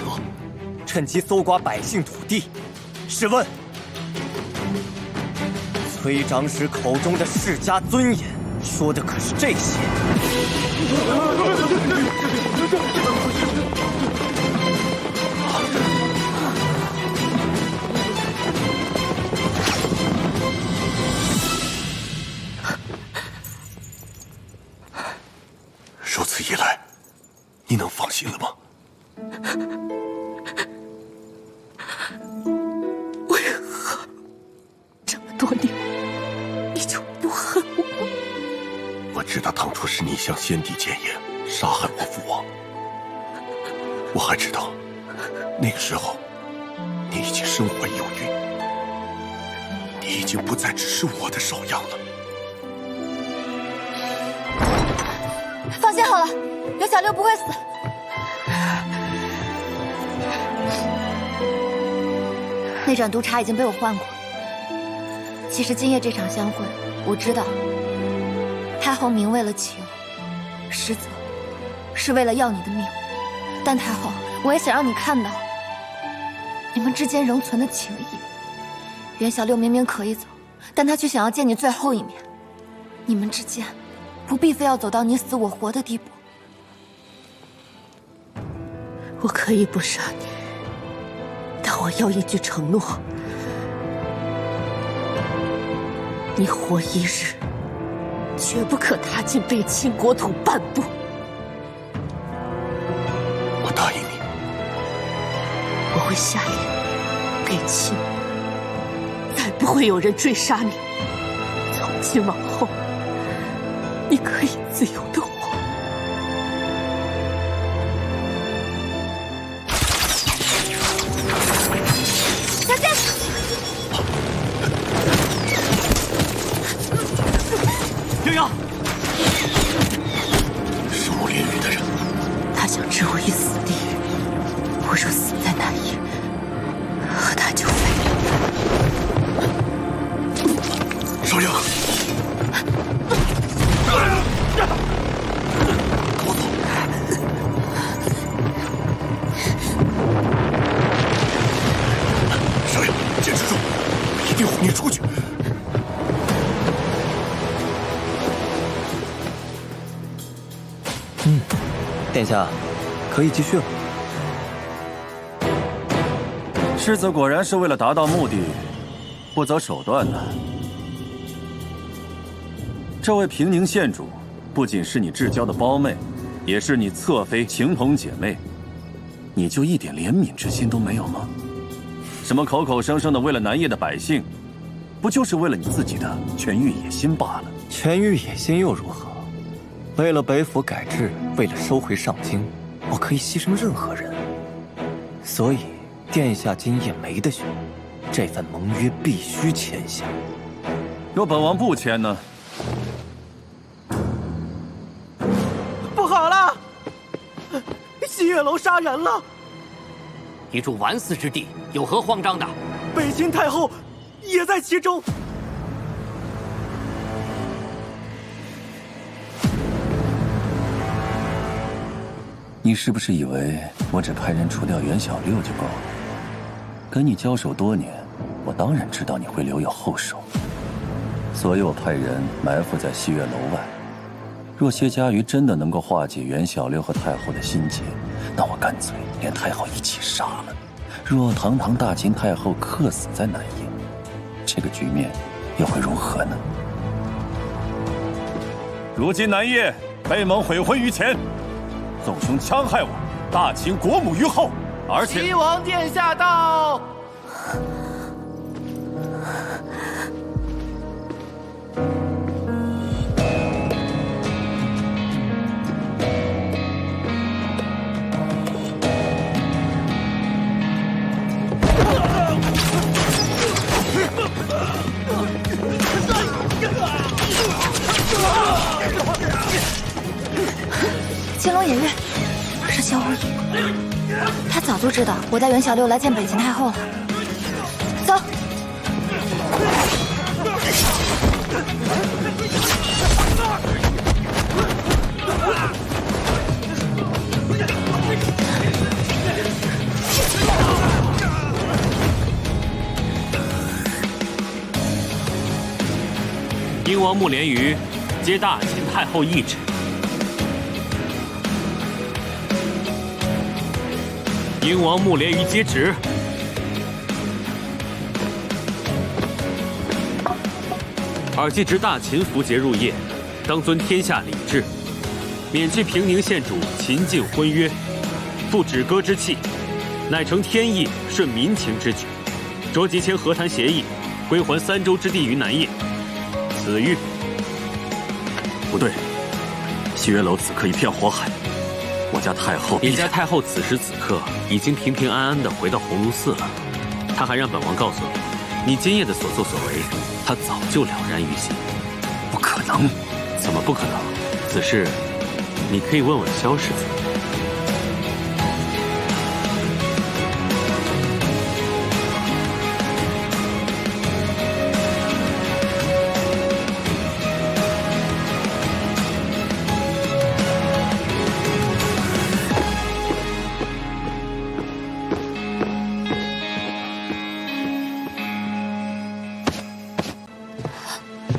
趁机搜刮百姓土地。试问，崔长史口中的世家尊严，说的可是这些？
如此一来，你能放心了吗？
为何这么多年你就不恨我？
我知道当初是你向先帝谏言，杀害我父王。我还知道，那个时候你已经身怀有孕，你已经不再只是我的首样了。
放心好了，刘小六不会死。那盏毒茶已经被我换过。其实今夜这场相会，我知道太后明为了情，实则是为了要你的命。但太后，我也想让你看到你们之间仍存的情谊。袁小六明明可以走，但他却想要见你最后一面。你们之间不必非要走到你死我活的地步。
我可以不杀你，但我要一句承诺：你活一日，绝不可踏进北秦国土半步。
我答应你。
我会下令，北秦再不会有人追杀你。从今往后，你可以自由地活。
小心！
营阳，
是穆连羽的人，
他想置我于死地，我若死在那里，和他就废了。
少阳。少爷，坚持住，我一定哄你出去。
殿下，可以继续了。
世子果然是为了达到目的，
不择手段呢？这位平宁县主，不仅是你至交的胞妹，也是你侧妃情同姐妹，你就一点怜悯之心都没有吗？什么口口声声的为了南叶的百姓，不就是为了你自己的权欲野心罢了？
权欲野心又如何？为了北府改制，为了收回上京，我可以牺牲任何人。所以，殿下今夜没得选，这份盟约必须签下。
若本王不签呢？
不好了！西月楼杀人了！
一处玩死之地，有何慌张的？
北秦太后也在其中。
你是不是以为我只派人除掉袁小六就够了？跟你交手多年，我当然知道你会留有后手，所以我派人埋伏在西月楼外。若谢家瑜真的能够化解袁小六和太后的心结，那我干脆连太后一起杀了。若堂堂大秦太后客死在南叶，这个局面又会如何呢？如今南叶被蒙悔婚于前，纵凶戕害我大秦国母于后，而且
齐王殿下到。
金龙隐喻是萧无影，他早就知道我带袁小六来见北秦太后了。走。
英王穆连瑜接大秦太后懿旨。英王穆连瑜接旨。尔既值大秦符节入夜，当遵天下礼制，免去平宁县主秦晋婚约，复止戈之气，乃成天意顺民情之举，着即签和谈协议，归还3州之地于南叶。此玉
不对，西月楼此刻一片火海，我家太后，
你家太后此时此刻已经平平安安地回到鸿胪寺了。她还让本王告诉你，你今夜的所作所为，她早就了然于心。
不可能！
怎么不可能？此事你可以问问萧世子。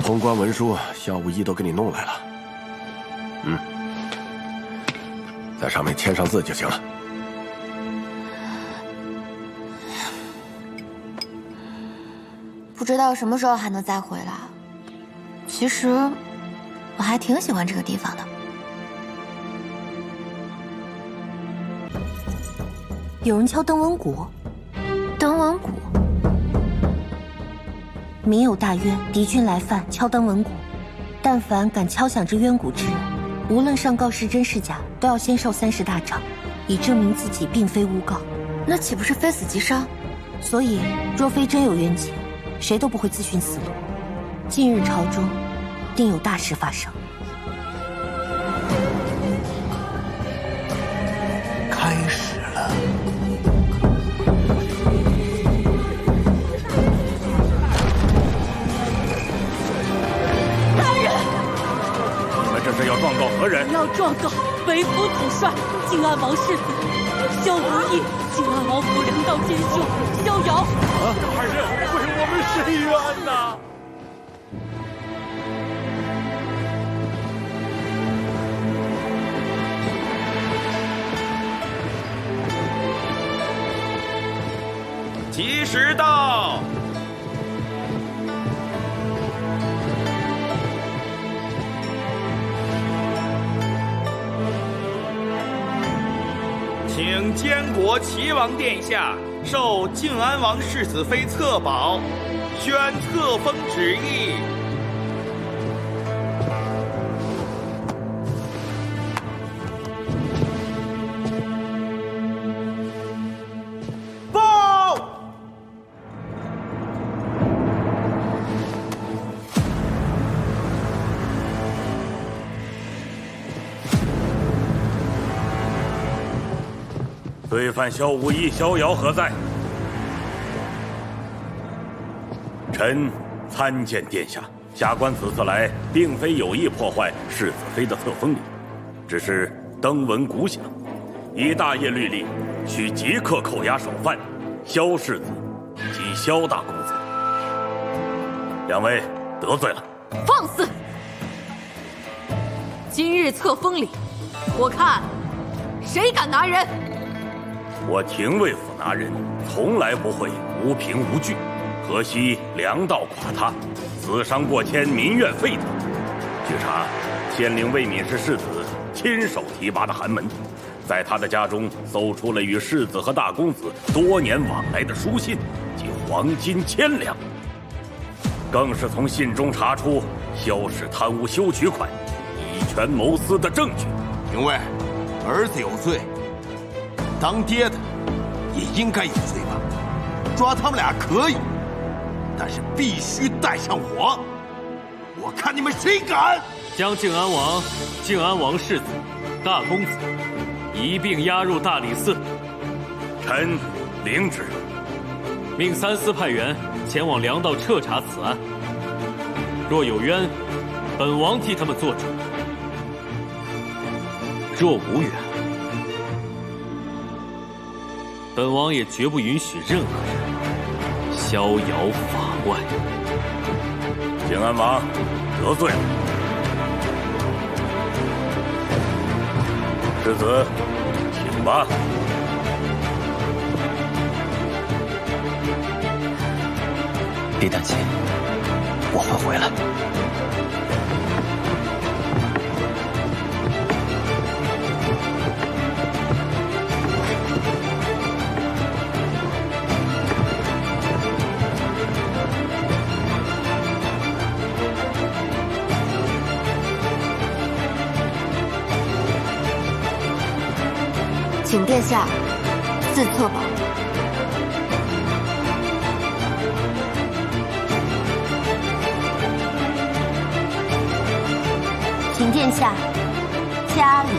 通关文书，萧无一都给你弄来了。在上面签上字就行了。
不知道什么时候还能再回来。其实，我还挺喜欢这个地方的。
有人敲登闻鼓，
登闻鼓。
民有大冤，敌军来犯，敲登闻鼓。但凡敢敲响这冤鼓之人，无论上告是真是假，都要先受30大杖，以证明自己并非诬告。
那岂不是非死即伤？
所以，若非真有冤情，谁都不会自寻死路。近日朝中定有大事发生。
开始了。
这是要状告何人？
要状告北府统帅靖安王世子萧无义、靖安王府2道奸凶萧瑶。
大人为我们伸冤呐！
吉时到，
请监国齐王殿下授靖安王世子妃册宝，宣册封旨意。
报！
罪犯萧无一、萧遥何在？臣参见殿下。下官此次来，并非有意破坏世子妃的册封礼，只是登闻鼓响，以大业律令，需即刻扣押首犯萧世子及萧大公子。两位得罪了。
放肆！今日册封礼，我看谁敢拿人？
我廷尉府拿人，从来不会无凭无据。可惜粮道垮塌，死伤过千，民怨沸腾。据查，县令魏敏是世子亲手提拔的寒门，在他的家中搜出了与世子和大公子多年往来的书信及黄金1000两，更是从信中查出萧氏贪污修渠款、以权谋私的证据。
廷尉，儿子有罪，当爹的也应该有罪吧？抓他们俩可以，但是必须带上我。我看你们谁敢！
将靖安王世子、大公子一并押入大理寺。
臣领旨。
命三司派员前往粮道彻查此案，若有冤，本王替他们做主；若无冤，本王也绝不允许任何人逍遥法外。
靖安王得罪了，世子，请吧。
别担心，我会回来。
请殿下赐册宝。
请殿下加礼。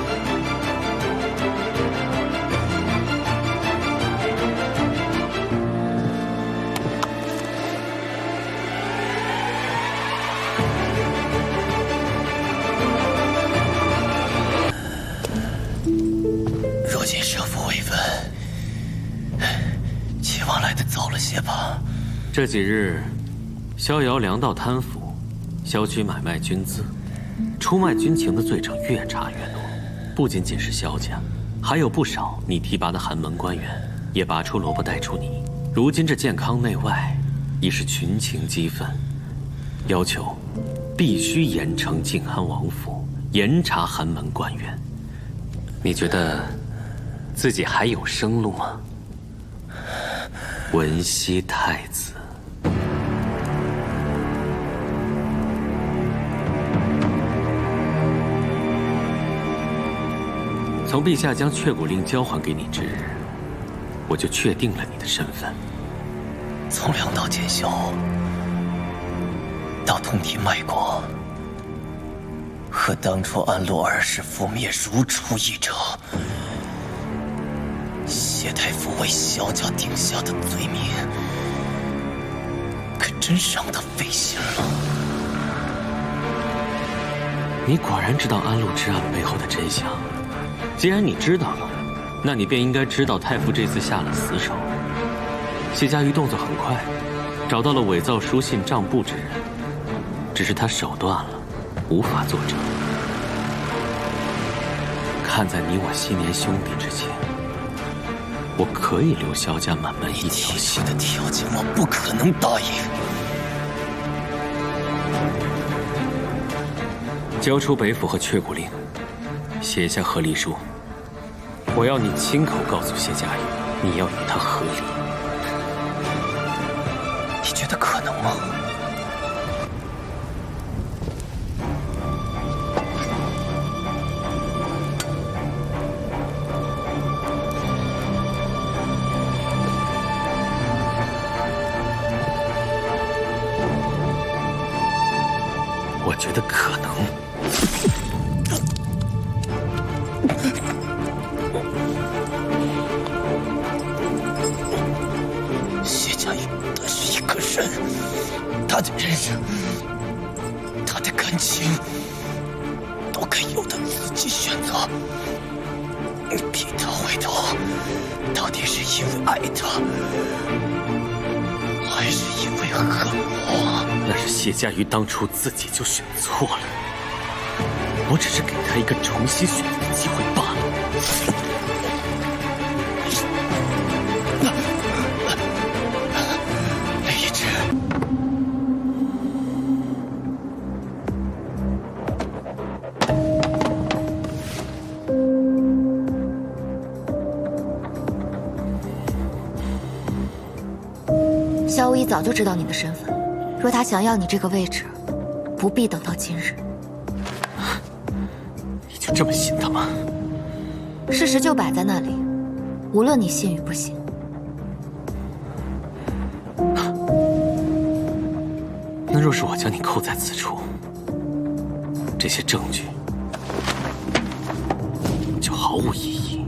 若今生父未闻，齐王来的早了些吧？
这几日，逍遥粮道贪腐，萧区买卖军资，出卖军情的罪证越查越多。不仅仅是萧家，还有不少你提拔的寒门官员也拔出萝卜带出泥。如今这健康内外已是群情激愤，要求必须严惩靖安王府，严查寒门官员。你觉得自己还有生路吗？文熙太子。从陛下将却骨令交还给你之日，我就确定了你的身份。
从粮道见效到通体卖国，和当初安禄二世覆灭如出一辙。谢太傅为萧家定下的罪名，可真是让他费心了。
你果然知道安禄之案背后的真相。既然你知道了，那你便应该知道太傅这次下了死手。谢家瑜动作很快，找到了伪造书信账簿之人，只是他手断了，无法作证。看在你我昔年兄弟之情，我可以留萧家满门一条心。
你的条件我不可能答应。
交出北府和却骨令，写下和离书。我要你亲口告诉谢佳玉，你要与他和离。
你觉得可能吗？
我觉得可能。
谢佳玉，她是一个人，她的人生，她的感情，都该由她自己选择。逼她回头，到底是因为爱她，还是因为恨我？
那是谢佳玉当初自己就选错了，我只是给她一个重新选择的机会罢了。李治，
萧无一早就知道你的身份，若他想要你这个位置，不必等到今日。
你就这么信他吗？
事实就摆在那里，无论你信与不信。
那若是我将你扣在此处，这些证据就毫无意义。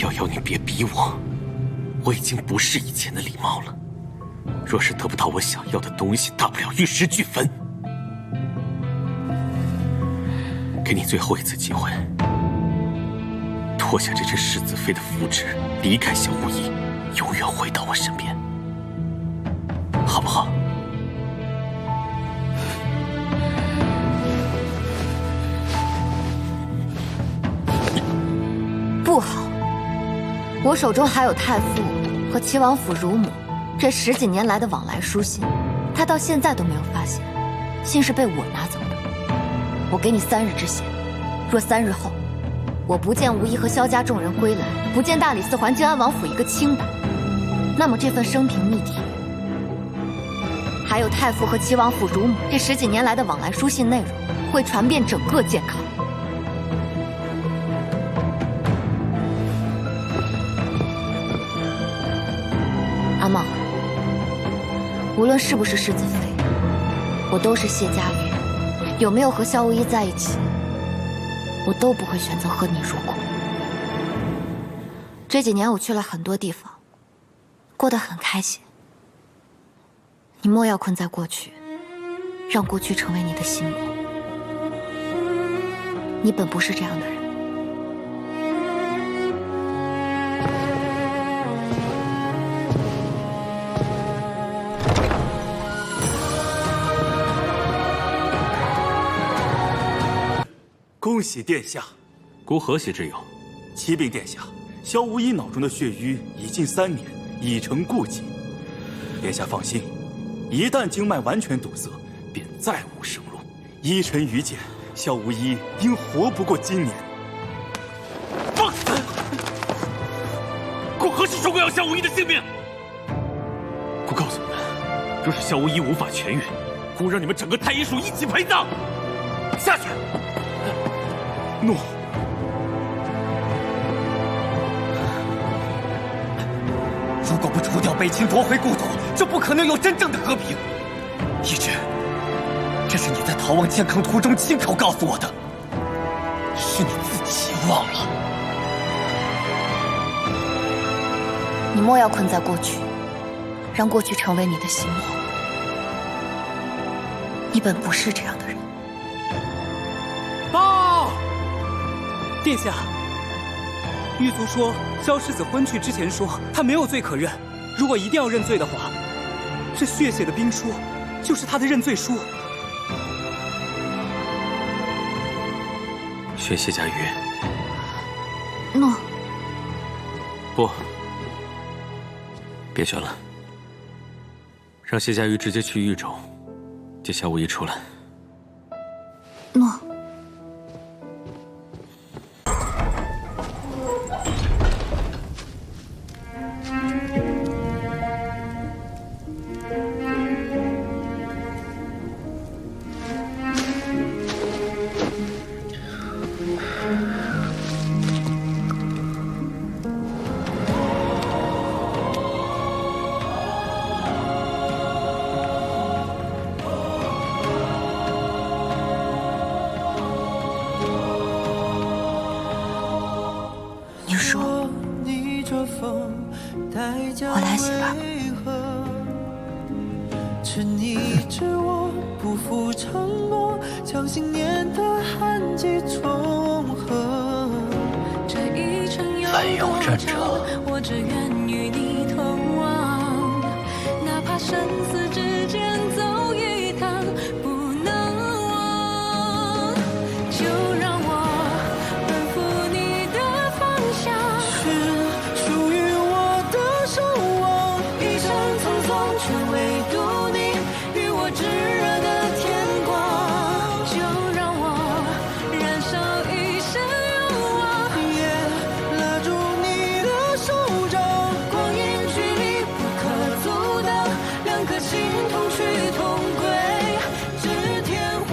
瑶瑶，你别逼我，我已经不是以前的礼貌了。若是得不到我想要的东西，大不了玉石俱焚。给你最后一次机会，脱下这只世子妃的符纸，离开萧无一，永远回到我身边，好不好？
不好，我手中还有太傅和齐王府乳母这10几年来的往来书信，他到现在都没有发现，信是被我拿走的。我给你3日之限，若3日后我不见无一和萧家众人归来，不见大理寺还靖安王府一个清白，那么这份生平秘帖，还有太傅和齐王府乳母这10几年来的往来书信内容，会传遍整个健康。阿茂，无论是不是世子妃，我都是谢家玉。有没有和萧无一在一起，我都不会选择和你入宫。这几年我去了很多地方，过得很开心。你莫要困在过去，让过去成为你的心魔。你本不是这样的人。
恭喜殿下，
孤何喜之有？
启禀殿下，萧无一脑中的血瘀已近3年，已成痼疾。殿下放心，一旦经脉完全堵塞，便再无生路。依臣愚见，萧无一应活不过今年。
放肆！孤何时说过要萧无一的性命？孤告诉你们，若是萧无一无法痊愈，孤让你们整个太医署一起陪葬。下去。
诺。
如果不除掉北秦，夺回故土，就不可能有真正的和平。一直，这是你在逃亡健康途中亲口告诉我的，是你自己忘了。
你莫要困在过去，让过去成为你的心魔。你本不是这样的人。
报！殿下，狱卒说，萧世子婚去之前说他没有罪可认，如果一定要认罪的话，这血写的兵书就是他的认罪书。
学谢家玉。
诺。
不，别选了，让谢家玉直接去狱中接萧无一出来。
诺。我来洗吧。
是你知我不负承诺，将信念的痕迹重合。这一程有多长，我只愿与你同往，哪怕生死之间走一趟，不能忘。就让我奔赴你的方向，是属于我的守望。一生匆匆，却唯独你。炙热的天光，就让我燃烧一生愿望。拉住你的手掌，光阴距离不可阻挡，两颗心同去同归至天荒。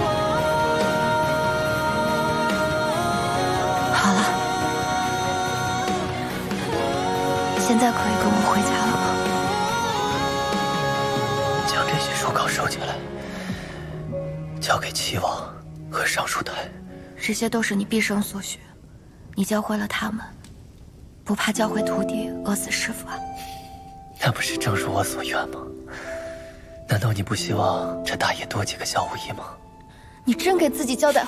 好了，现在可以跟我回家了吗？
将这些书稿收起来，交给齐王和尚书台。
这些都是你毕生所学，你教会了他们，不怕教会徒弟饿死师傅啊？
那不是正如我所愿吗？难道你不希望这大业多几个小武艺吗？
你真给自己交代。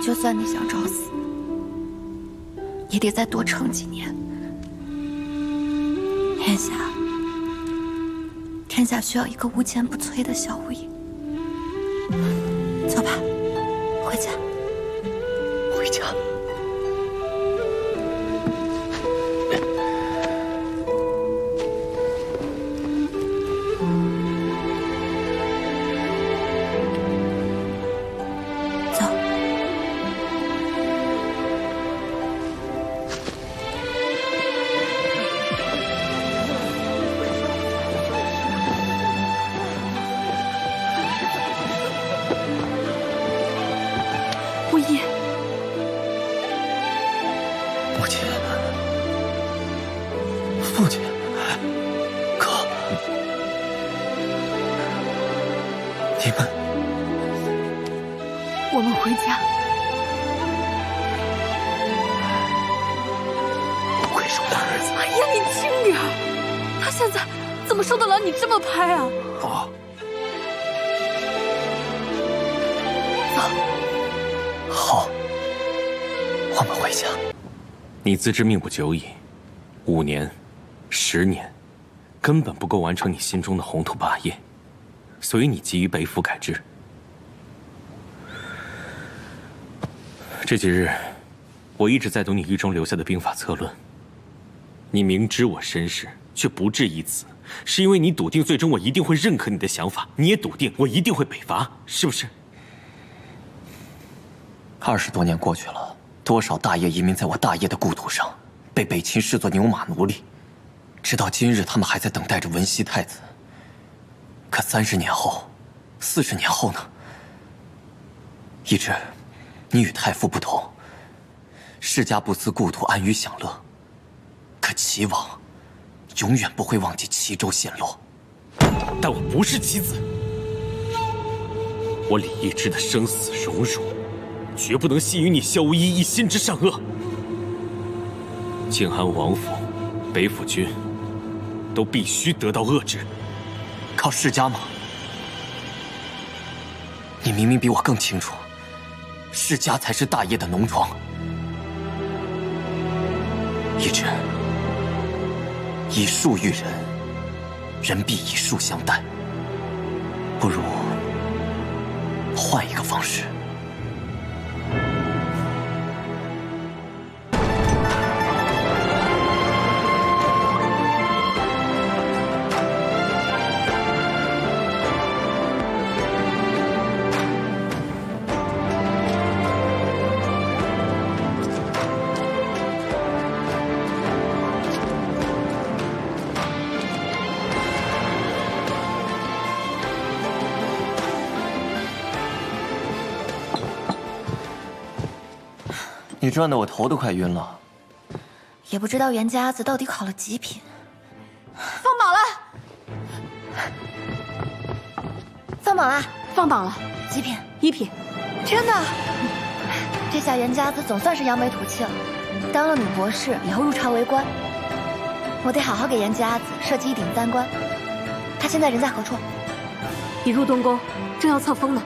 就算你想找死，也得再多撑几年。天下需要一个无坚不摧的小武艺。走吧，回家。
回家。父亲，哥，你们，
我们回家。
不愧是我的儿子。
哎呀，你轻点儿，他现在怎么受得了你这么拍啊？
哦，好，我们回家。
你自知命不久矣，5年、10年，根本不够完成你心中的宏图霸业，所以你急于北府改制。这几日，我一直在读你狱中留下的兵法策论。你明知我身世，却不置一词，是因为你笃定最终我一定会认可你的想法，你也笃定我一定会北伐，是不是
？20多年过去了，多少大业移民在我大业的故土上，被北秦视作牛马奴隶，直到今日，他们还在等待着文熙太子。可30年后、40年后呢？一直，你与太傅不同，世家不思故土安于享乐，可齐王永远不会忘记齐州陷落。
但我不是棋子，我李义之的生死荣辱，绝不能系于你萧无一一心之上恶。靖安王府、北府军，都必须得到遏制。
靠世家吗？你明明比我更清楚，世家才是大业的农庄。一直，以树育人，人必以树相待。不如换一个方式。你转得我头都快晕了。
也不知道袁家子到底考了几品。
放榜了！
放榜啦！
放榜了，
几品？
1品。
真的，这下袁家子总算是扬眉吐气了。当了女博士，以后入朝为官，我得好好给袁家子设计一顶三冠。他现在人在何处？
已入东宫，正要册封呢。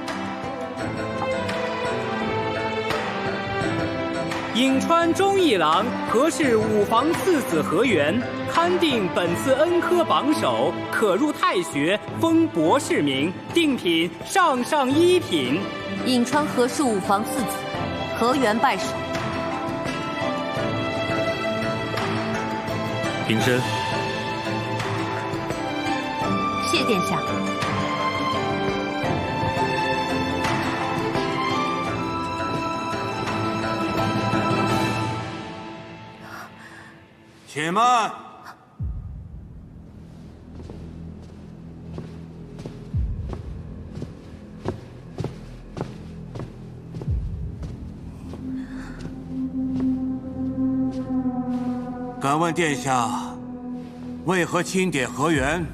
颍川忠义郎何氏五房次子何元，堪定本次恩科榜首，可入太学，封博士名，定品上一品。
颍川何氏五房次子何元拜首。
平身。
谢殿下。
且慢！敢问殿下，为何钦点何元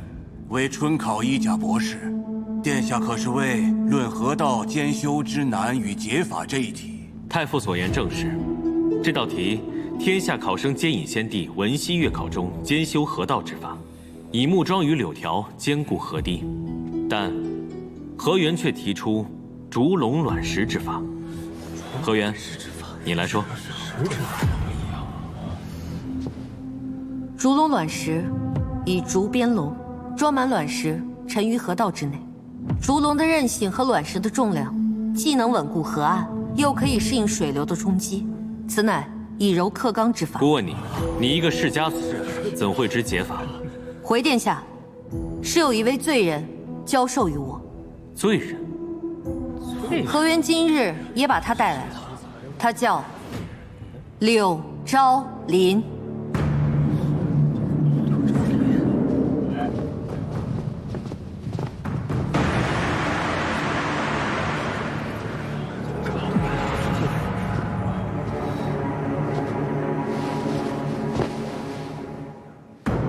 为春考一甲博士？殿下可是为论河道兼修之难与解法这一题？
太傅所言正是，这道题。天下考生皆引先帝文熙月考中兼修河道之法，以木桩与柳条兼顾河堤，但何元却提出竹笼卵石之法。何元，你来说。
竹笼卵石，以竹编笼，装满卵石，沉于河道之内。竹笼的韧性和卵石的重量，既能稳固河岸，又可以适应水流的冲击，此乃以柔克刚之法。
姑问你一个世家子，怎会知解法？
回殿下，是有一位罪人教授于我。
罪人？
何元今日也把他带来了，他叫柳昭林。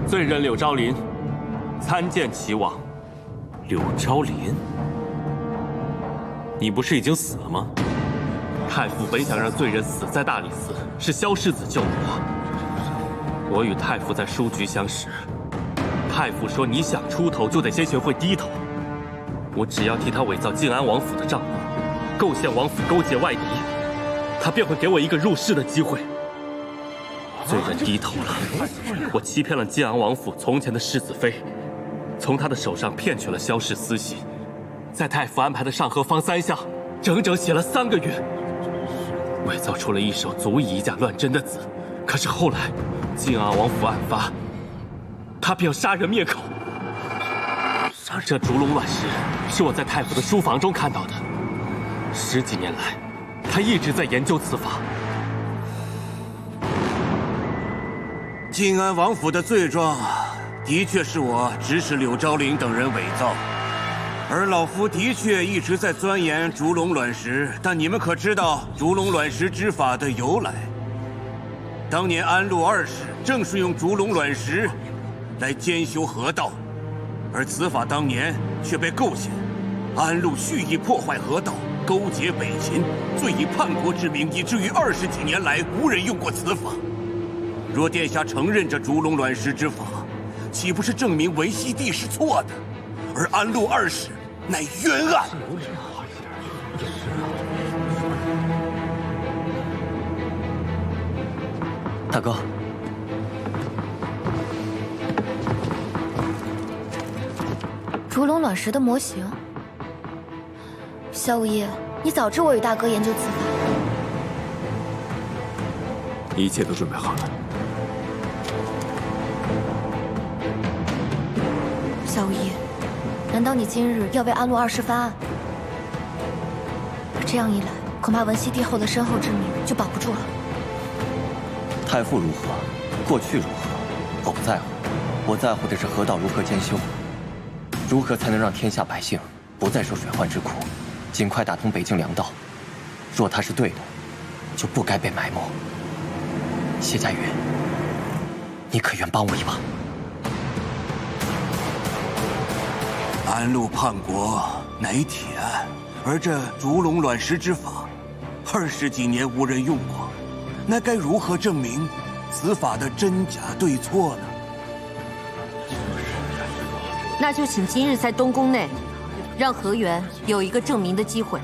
罪人柳昭林，参见齐王。柳昭林，你不是已经死了吗？太傅本想让罪人死在大理寺，是萧世子救了我。我与太傅在书局相识，太傅说你想出头就得先学会低头。我只要替他伪造晋安王府的账目，构陷王府勾结外敌，他便会给我一个入仕的机会。罪人低头了，我欺骗了晋安王府从前的世子妃，从他的手上骗取了萧氏私信，在太傅安排的上河坊3巷，整整写了3个月，伪造出了一首足以以假乱真的字。可是后来，晋安王府案发，他便要杀人灭口。这竹笼卵石是我在太傅的书房中看到的，10几年来，他一直在研究此法。
晋安王府的罪状，的确是我指使柳昭林等人伪造，而老夫的确一直在钻研竹笼卵石。但你们可知道竹笼卵石之法的由来？当年安禄2世正是用竹笼卵石来兼修河道，而此法当年却被构陷，安禄蓄意破坏河道，勾结北秦，罪以叛国之名，以至于20几年来无人用过此法。若殿下承认这竹笼卵石之法，岂不是证明文熙帝是错的，而安禄2世乃冤案？
大哥，
竹笼卵石的模型，萧无义，你早知我与大哥研究此法。
一切都准备好了。
萧无义，难道你今日要为安禄2世翻案？这样一来，恐怕文熙帝后的身后之名就保不住了。
太傅如何，过去如何，我不在乎。我在乎的是河道如何兼修，如何才能让天下百姓不再受水患之苦，尽快打通北境粮道。若他是对的，就不该被埋没。谢家云，你可愿帮我一把？
安禄叛国乃铁案，
而这烛龙卵石之法，20几年无人用过，那该如何证明此法的真假对错呢？
那就请今日在东宫内，让河源有一个证明的机会。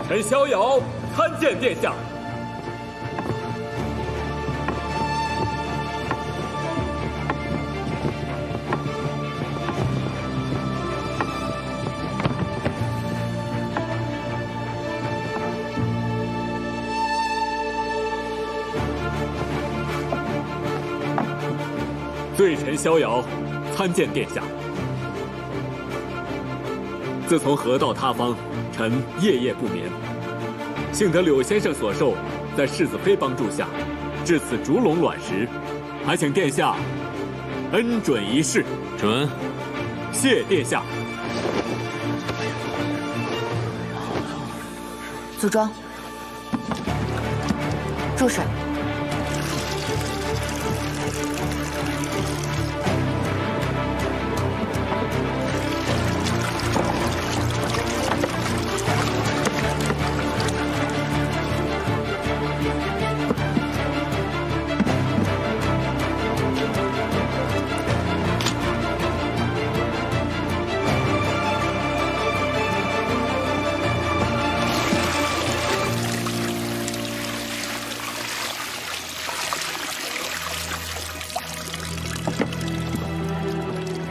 臣逍遥参见殿下。罪臣逍遥参见殿下。自从河道塌方，臣夜夜不眠，幸得柳先生所授，在世子妃帮助下，至此烛龙卵石，还请殿下恩准一试。
准。
谢殿下。
祖庄，注水。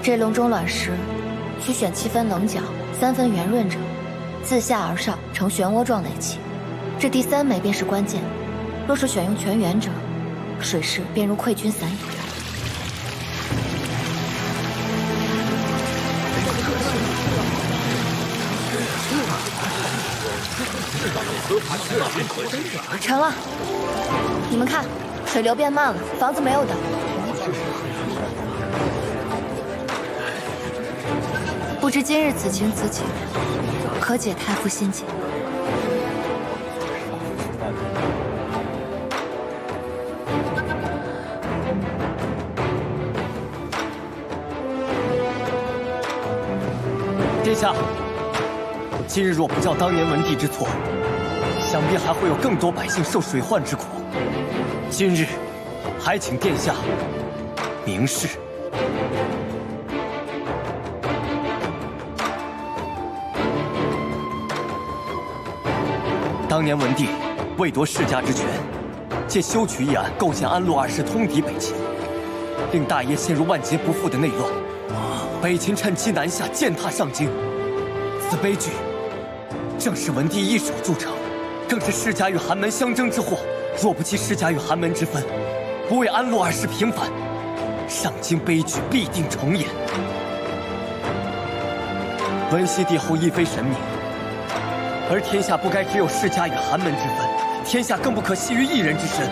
这笼中卵石，需选7分棱角，3分圆润者，自下而上呈漩涡状垒起。这第3枚便是关键。若是选用全圆者，水势便如溃军散影。成了，你们看，水流变慢了，房子没有倒。不知今日此情此景，可解太傅心结。
殿下，今日若不教当年文帝之错，想必还会有更多百姓受水患之苦。今日，还请殿下明示。当年文帝为夺世家之权，借修渠一案构建安陆2世通敌北秦，令大业陷入万劫不复的内乱。北秦趁机南下，践踏上京。此悲剧，正是文帝一手铸成，更是世家与寒门相争之祸。若不弃世家与寒门之分，不为安陆2世平反，上京悲剧必定重演。文熙帝后亦非神明。而天下不该只有世家与寒门之分，天下更不可系于一人之身。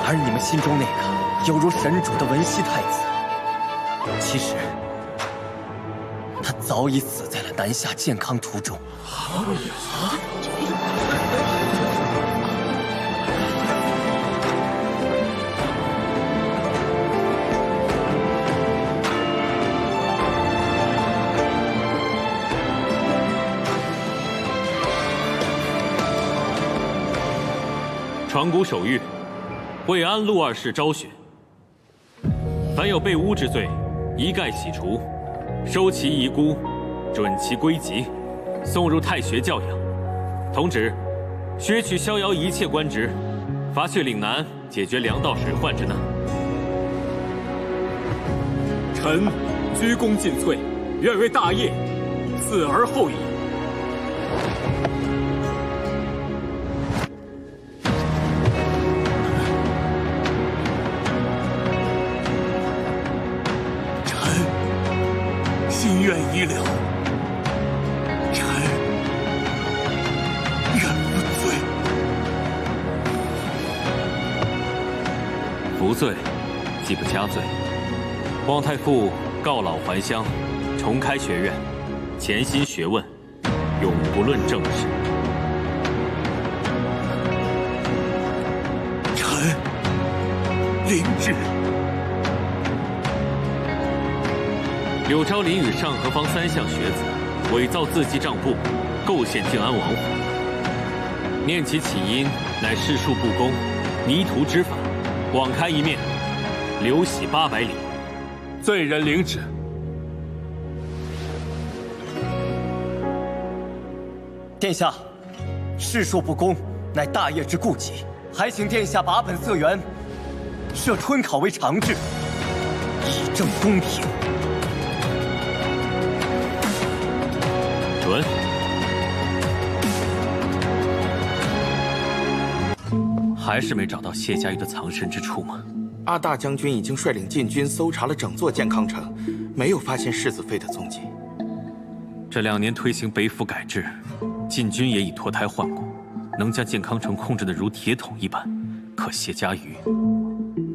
而你们心中那个犹如神主的文熙太子，其实他早已死在了南下健康途中。
传古守谕，为安陆2世昭雪。凡有被诬之罪，一概洗除，收其遗孤，准其归籍，送入太学教养。同旨，削去逍遥一切官职，伐去岭南，解决粮道水患之难。
臣鞠躬尽瘁，愿为大业赐而后已。
心愿已了，臣愿不罪。
服罪，既不加罪。望太傅告老还乡，重开学院，潜心学问，永不论政事。
臣领旨。
柳昭林与上河坊3项学子伪造字迹账簿，构陷靖安王府。念其起因，乃世数不公，泥涂之法，网开一面，流徙800里。
罪人领旨。
殿下，世数不公，乃大业之顾忌，还请殿下把本色园设春考为常制，以正公平。
准。还是没找到谢家玉的藏身之处吗？
阿大将军已经率领禁军搜查了整座健康城，没有发现世子妃的踪迹。
这2年推行北府改制，禁军也已脱胎换骨，能将健康城控制得如铁桶一般。可谢家瑜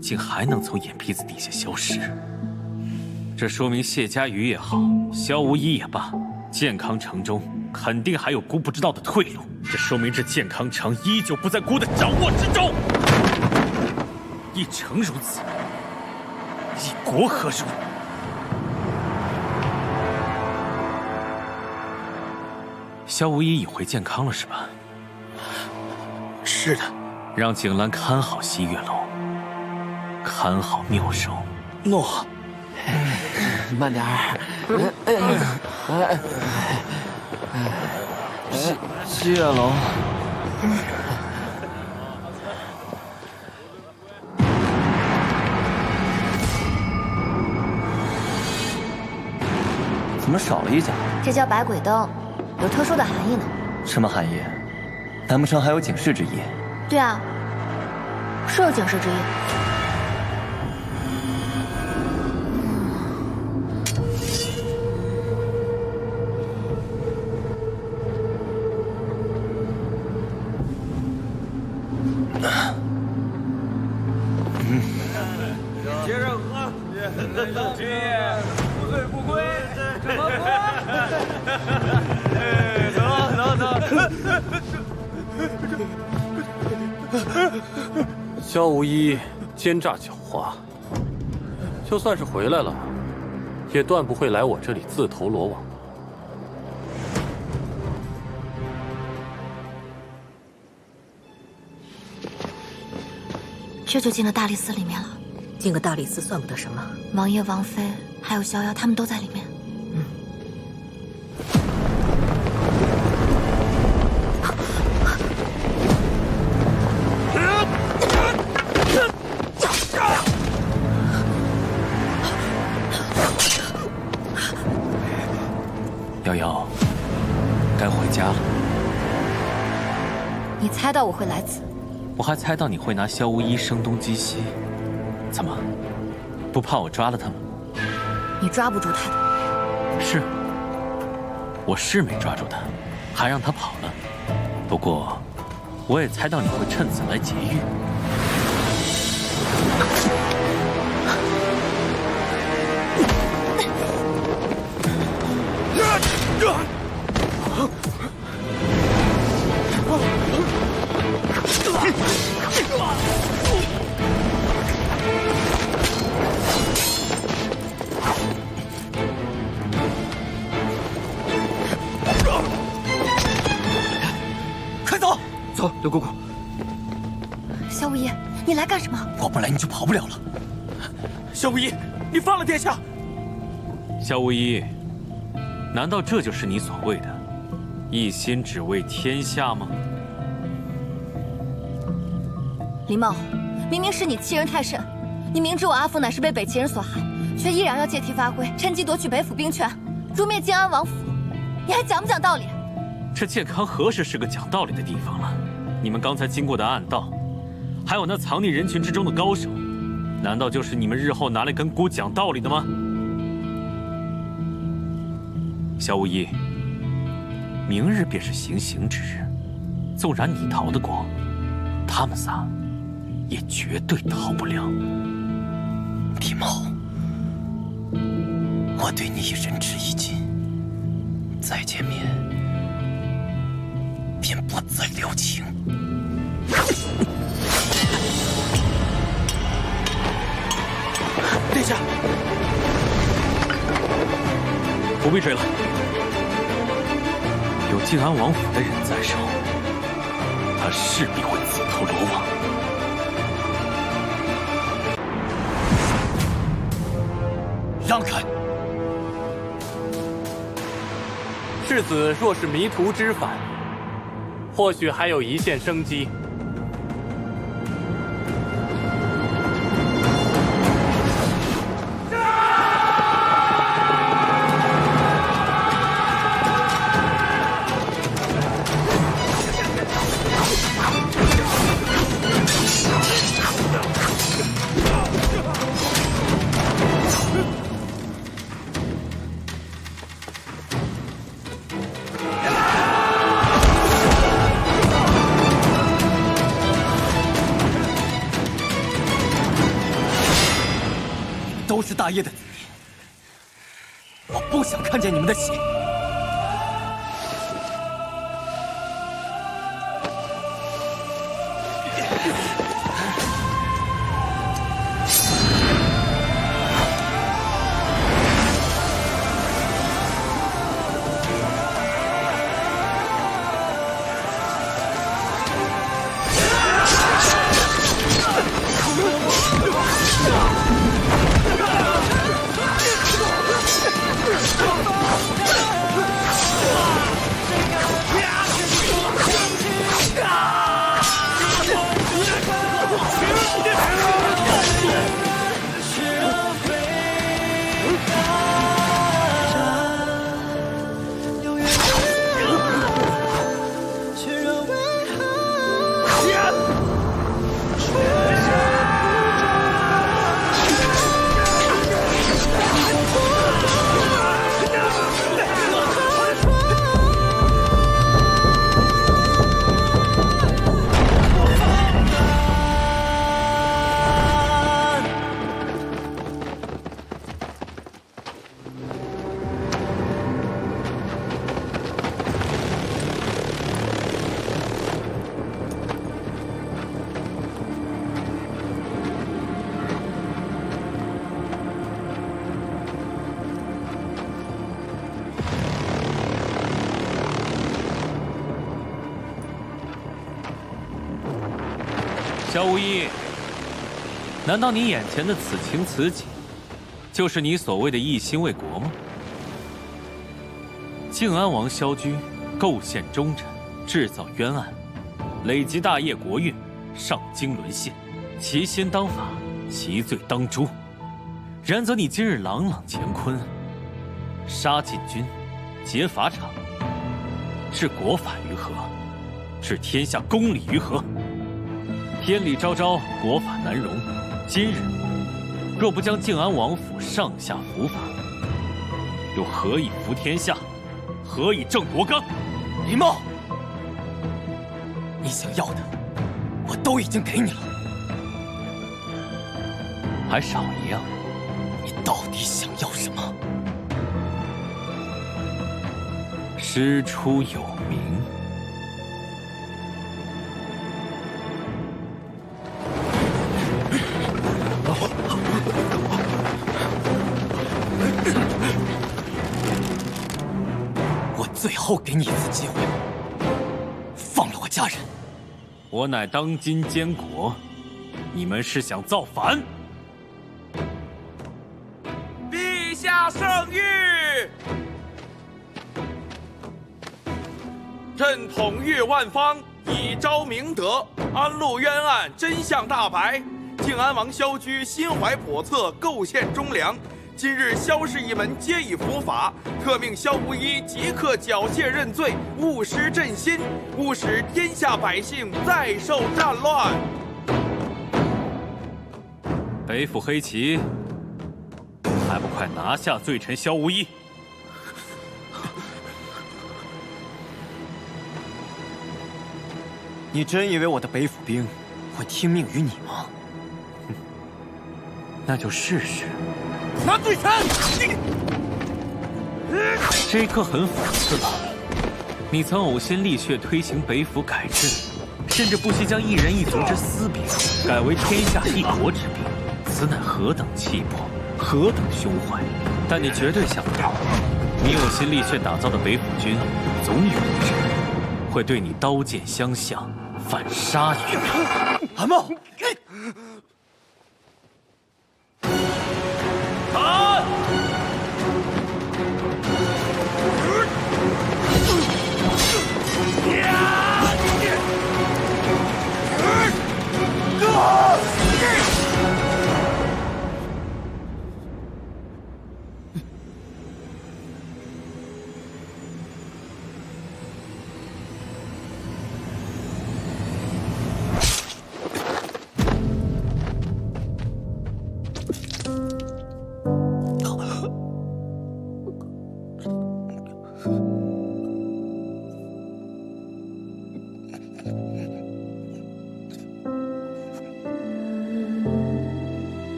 竟还能从眼皮子底下消失，这说明谢家瑜也好，萧无一也罢，健康城中肯定还有姑不知道的退路。这说明这健康城依旧不在姑的掌握之中。一城如此，一国何如？萧无一已回健康了是吧？
是的。
让景兰看好西月楼，看好妙手。
诺。
慢点儿。
西月楼。怎么少了一家？
这叫百鬼灯，有特殊的含义呢。
什么含义？难不成还有警示之意？
对啊，是有警示之意。
接着喝，今夜不醉不归，怎么过？走。
萧无一奸诈狡猾，就算是回来了，也断不会来我这里自投罗网。
这就进了大理寺里面了。
进个大理寺算不得什么。
王爷、王妃还有逍遥，他们都在里面。
瑶瑶，该回家了。
你猜到我会来此？
我还猜到你会拿萧无一声东击西。怎么，不怕我抓了他吗？
你抓不住他的。
是，我是没抓住他，还让他跑了。不过，我也猜到你会趁此来劫狱。
快走！
走，刘姑姑。
萧无一，你来干什么？
我不来你就跑不了了。
萧无一，你放了殿下！
萧无一，难道这就是你所谓的一心只为天下吗？
林茂，明明是你欺人太甚，你明知我阿父乃是被北齐人所害，却依然要借题发挥，趁机夺取北府兵权，诛灭靖安王府，你还讲不讲道理？
这健康何时是个讲道理的地方了？你们刚才经过的暗道，还有那藏匿人群之中的高手，难道就是你们日后拿来跟姑讲道理的吗？萧无一，明日便是行刑之日，纵然你逃得过，他们仨也绝对逃不了。
李茂，我对你已仁至义尽，再见面便不再留情。
殿下，
不必追了。有靖安王府的人在手，他势必会自投罗网。
让开！
世子若是迷途知返，或许还有一线生机。
都是大业的子民，我不想看见你们的血。
萧无义，难道你眼前的此情此景，就是你所谓的一心为国吗？靖安王萧居构陷忠臣，制造冤案，累及大业国运，上京沦陷，其心当法，其罪当诛。然则你今日朗朗乾坤，杀禁军，劫法场，置国法于何？置天下公理于何？天理昭昭，国法难容。今日若不将靖安王府上下伏法，又何以服天下？何以正国纲？
李茂，你想要的，我都已经给你了，
还少一样。
你到底想要什么？
师出有名。
最后给你一次机会，放了我家人。
我乃当今监国，你们是想造反？
陛下圣谕，朕统御万方，以昭明德，安陆冤案真相大白。靖安王萧居心怀叵测，构陷忠良。今日萧氏一门皆已伏法，特命萧无一即刻缴械认罪，务实振兴，勿使天下百姓再受战乱。
北府黑旗，还不快拿下罪臣萧无一！
你真以为我的北府兵会听命于你吗？
那就试试。
拿罪臣！
这一刻很讽刺吧？你曾呕心沥血推行北府改制，甚至不惜将一人一族之私兵改为天下一国之兵，此乃何等气魄，何等胸怀！但你绝对想不到，你有心力却打造的北府军，总有一日会对你刀剑相向，反杀于民。
韩茂，
打！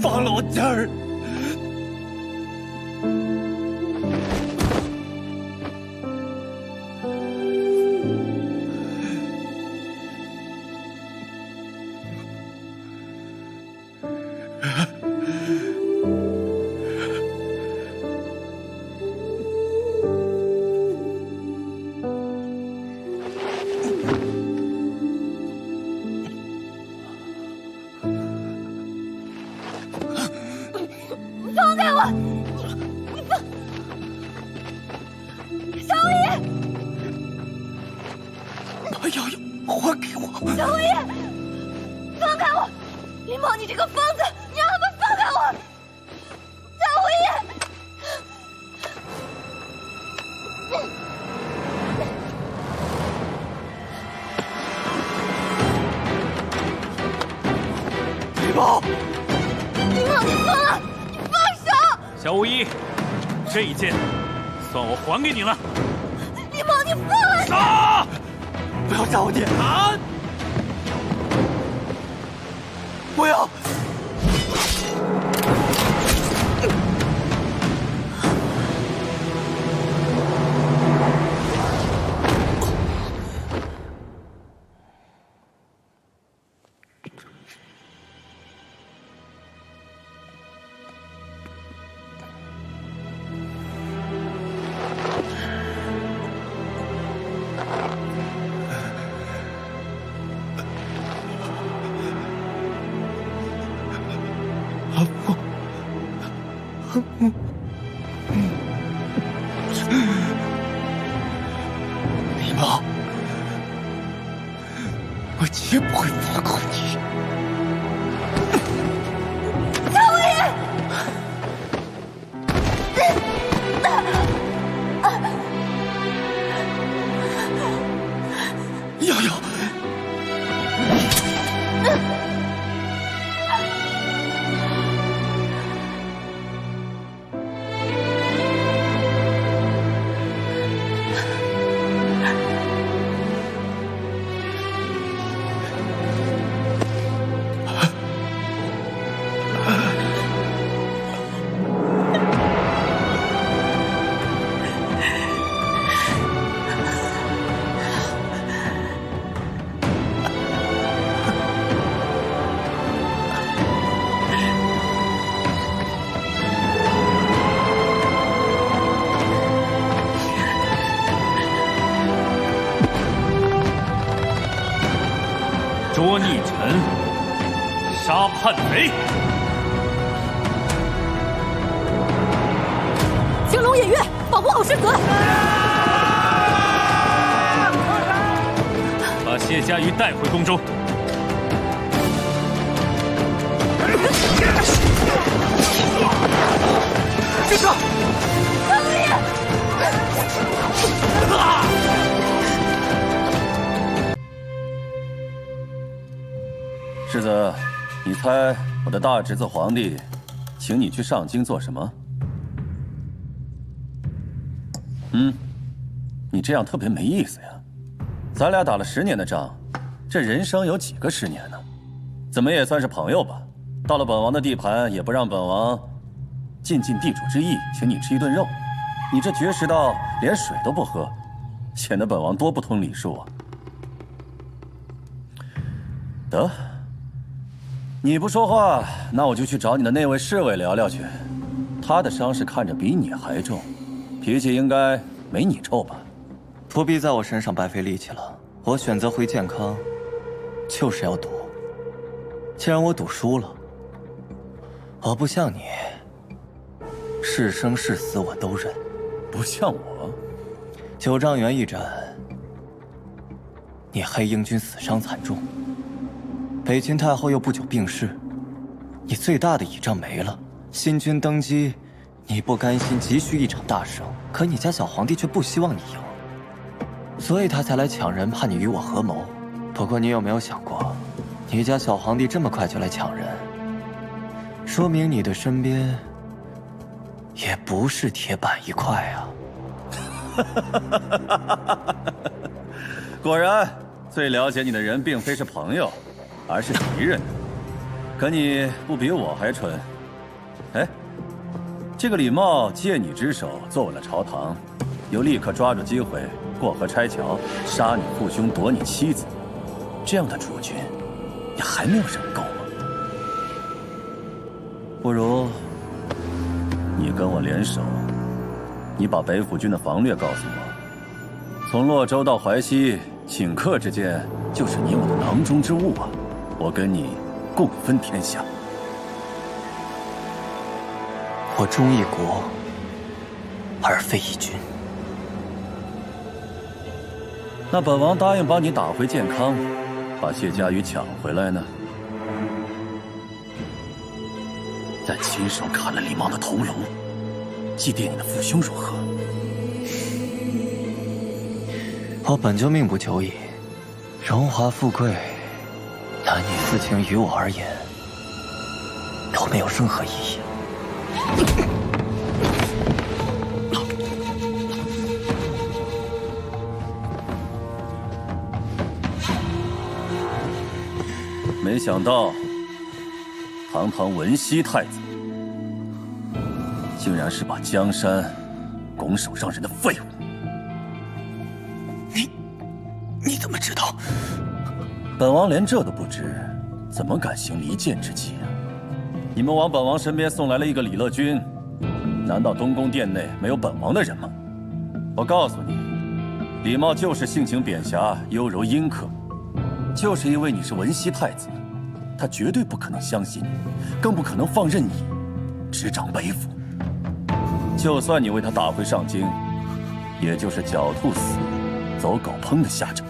放了我家儿！
放开我！你放！小五爷！
把瑶瑶还给我！
小五爷，放开我！林某，你这个疯子，你让他们放开我！小五爷！
李某，
林某，你疯了！你放手！
小无一，这一剑算我还给你了。
林某，你放了！
杀！
不要杀我爹！
打！
不要！李茂，我绝不会放过你。
小五爷！
瑶瑶，
捉逆臣，杀叛贼。
青龙偃月，保护好世子。
把谢家瑜带回宫中。
军长，
小五爷！
世子，你猜我的大侄子皇帝请你去上京做什么？你这样特别没意思呀。咱俩打了10年的仗，这人生有几个10年呢？怎么也算是朋友吧。到了本王的地盘，也不让本王尽地主之谊，请你吃一顿肉。你这绝食到连水都不喝，显得本王多不通礼数啊！得，你不说话，那我就去找你的那位侍卫聊聊去。他的伤势看着比你还重，脾气应该没你臭吧？
不必在我身上白费力气了。我选择回健康，就是要赌。既然我赌输了，我不像你，是生是死我都认。
不像我
，9丈原一战，你黑鹰军死伤惨重，北秦太后又不久病逝，你最大的倚仗没了。新君登基，你不甘心，急需一场大胜，可你家小皇帝却不希望你赢，所以他才来抢人，怕你与我合谋。不过你有没有想过，你家小皇帝这么快就来抢人，说明你的身边也不是铁板一块啊！
果然，最了解你的人并非是朋友，而是敌人。可你不比我还蠢。哎，这个李茂借你之手坐稳了朝堂，又立刻抓住机会过河拆桥，杀你父兄，夺你妻子，这样的主君，你还没有忍够吗？不如你跟我联手，你把北府军的防略告诉我，从洛州到淮西，顷刻之间就是你我的囊中之物啊！我跟你共分天下。
我忠一国，而非一君。
那本王答应帮你打回健康，把谢家瑜抢回来呢？再亲手砍了李茂的头颅，祭奠你的父兄如何？
我本就命不久矣，荣华富贵、男女私情于我而言都没有任何意义。
没想到，堂堂文熙太子，竟然是把江山拱手让人的废物。
你怎么知道？
本王连这都不知，怎么敢行离间之计啊？你们往本王身边送来了一个李乐君，难道东宫殿内没有本王的人吗？我告诉你，李茂就是性情扁狭、优柔阴刻，就是因为你是文熙太子，他绝对不可能相信你，更不可能放任你执掌北府。就算你为他打回上京，也就是狡兔死，走狗烹的下场。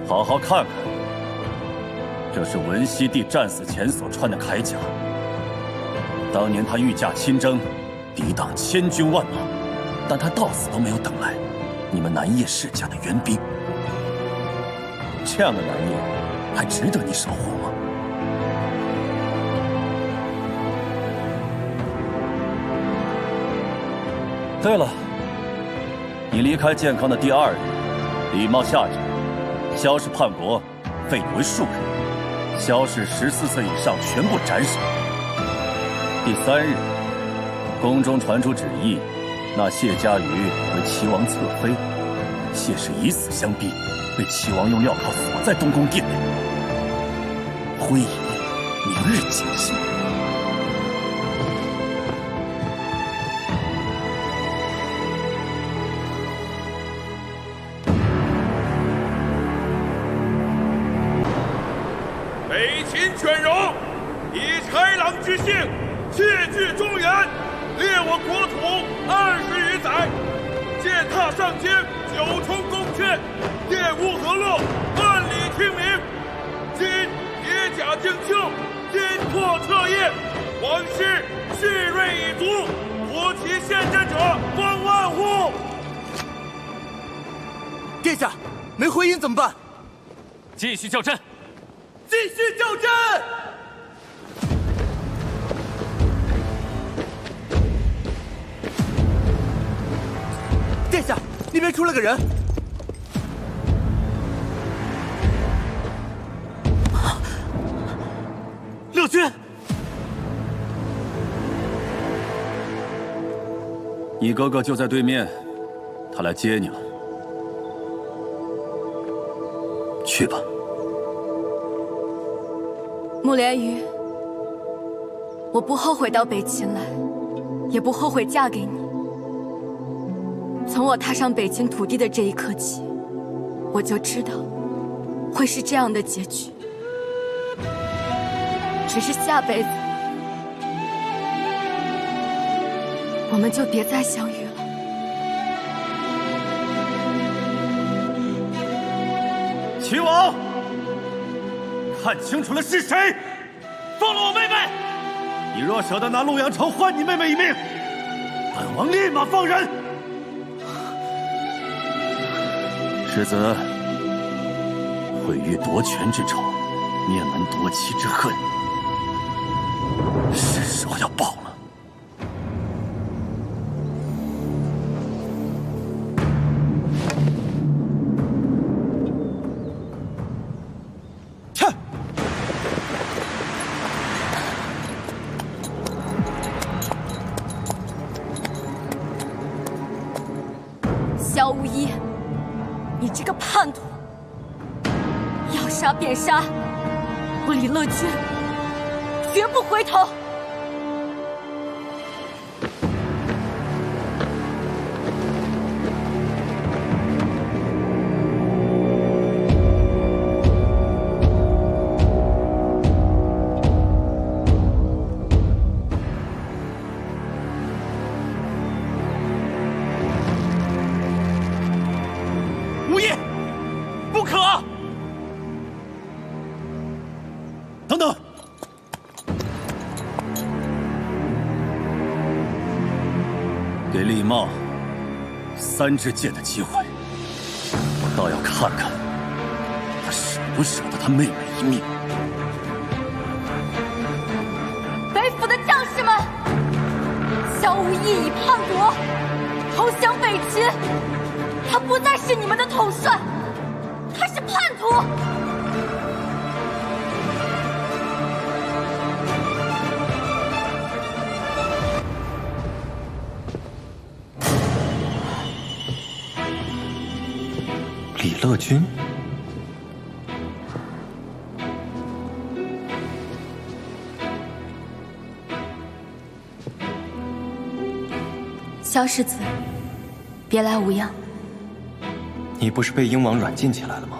好好看看，这是文熙帝战死前所穿的铠甲。当年他御驾亲征，抵挡千军万马，但他到死都没有等来你们南叶世家的援兵。这样的南叶，还值得你守护吗？对了，你离开健康的第2日，李茂下旨，萧氏叛国，废你为庶人；萧氏14岁以上全部斩首。第3日，宫中传出旨意，纳谢家瑜为齐王侧妃。谢氏以死相逼，被齐王用镣铐锁在东宫殿内。徽仪明日进行。
北秦犬戎以豺狼之性，窃据中原，掠我国土20余载，践踏上京，9重宫阙，玷污河洛，万里听民。今铁甲精秋，金破彻夜，王师蓄锐已足，国旗献战者方万户。
殿下，没回音怎么办？
继续叫阵。
继续叫阵！殿下，那边出了个人。
你哥哥就在对面，他来接你了。去吧。
穆莲雨，我不后悔到北秦来，也不后悔嫁给你。从我踏上北秦土地的这一刻起，我就知道会是这样的结局。只是下辈子，我们就别再相遇了。
齐王，看清楚了是谁！放了我妹妹！你若舍得拿陆阳城换你妹妹一命，本王立马放人。世子，毁誉夺权之仇，灭门夺妻之恨，是时候要报了。
萧无一，你这个叛徒！要杀便杀，我李乐君绝不回头。
无义，不可！等等，给李茂3支箭的机会，我倒要看看他舍不舍得他妹妹一命。
北府的将士们，萧无义已叛国，投降北秦。他不再是你们的统帅，他是叛徒。
李乐君，
萧世子，别来无恙。
你不是被鹰王软禁起来了吗？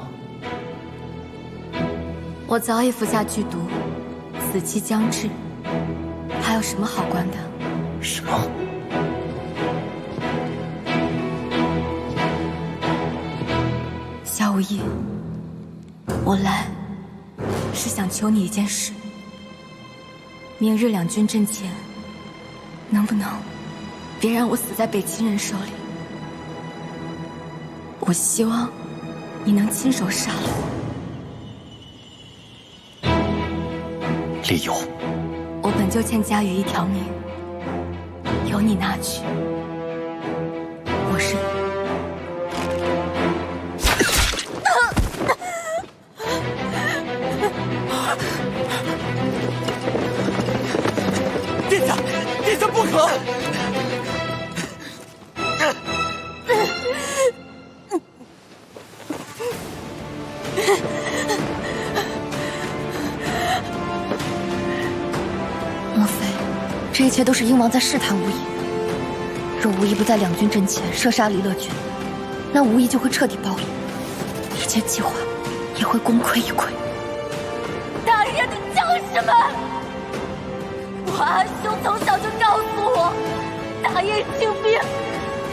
我早已服下剧毒，死期将至，还有什么好关的？
什么？
萧无义，我来是想求你一件事。明日两军阵前，能不能别让我死在北秦人手里？我希望你能亲手杀了我。
理由？
我本就欠家羽一条命，由你拿去。我是
殿下，殿下不可！
莫非这一切都是鹰王在试探无疑？若无疑不在两军阵前射杀李乐君，那无疑就会彻底暴露，一切计划也会功亏一篑。
大爷的将士们，我阿兄从小就告诉我，大业兴兵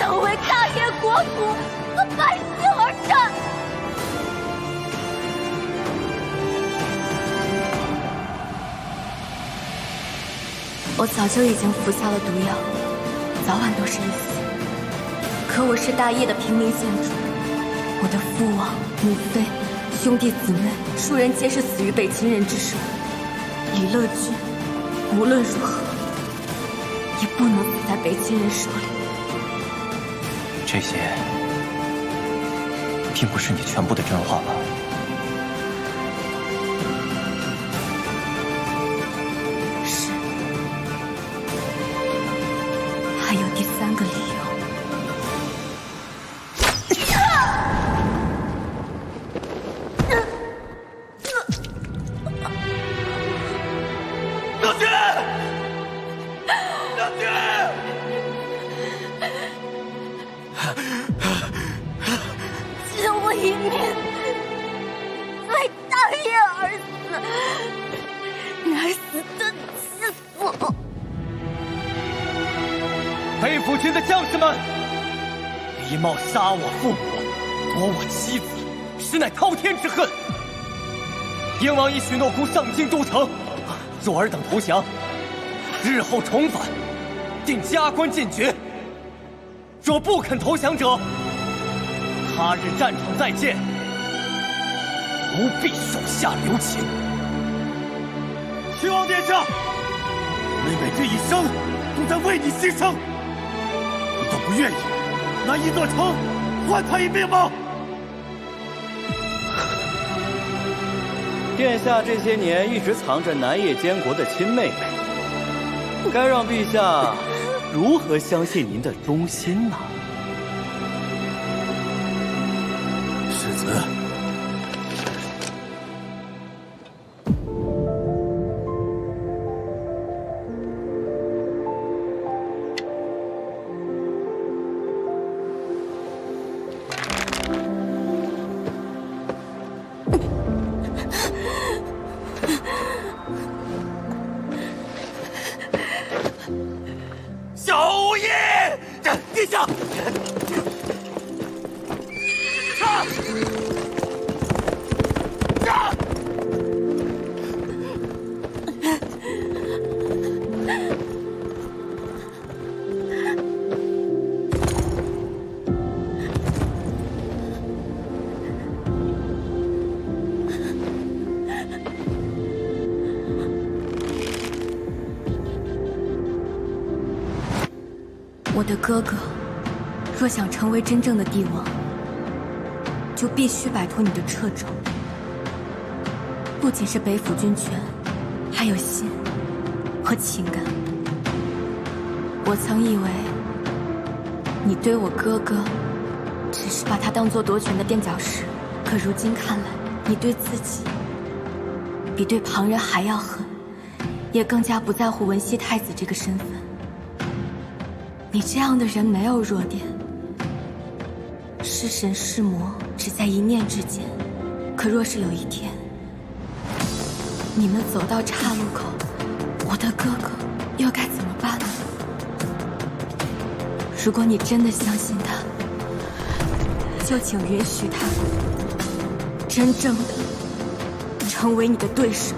都为大业国土和百姓而战。我早就已经服下了毒药，早晚都是一死。可我是大业的平民县主，我的父王、母妃、兄弟姊妹，数人皆是死于北秦人之手。李乐君无论如何也不能死在北秦人手里。
这些并不是你全部的真话吧？
是，还有第3个理由。
乐君，乐君，
救我一命，为大业而死，该死的去死！
北府军的将士们，李茂杀我父母，夺我妻子，实乃滔天之恨。燕王已许诺孤上京都城，若尔等投降，日后重返，定加官进爵。若不肯投降者，他日战场再见，不必手下留情。秦王殿下，妹妹这一生都在为你牺牲，你都不愿意拿一座城换他一命吗？殿下这些年一直藏着南叶监国的亲妹妹，该让陛下如何相信您的忠心呢？世子，
小无义，殿下，
我的哥哥，若想成为真正的帝王，就必须摆脱你的掣肘。不仅是北府军权，还有心和情感。我曾以为你对我哥哥只是把他当作夺权的垫脚石，可如今看来，你对自己比对旁人还要狠，也更加不在乎文熙太子这个身份。你这样的人没有弱点，是神是魔只在一念之间。可若是有一天，你们走到岔路口，我的哥哥又该怎么办呢？如果你真的相信他，就请允许他真正的成为你的对手。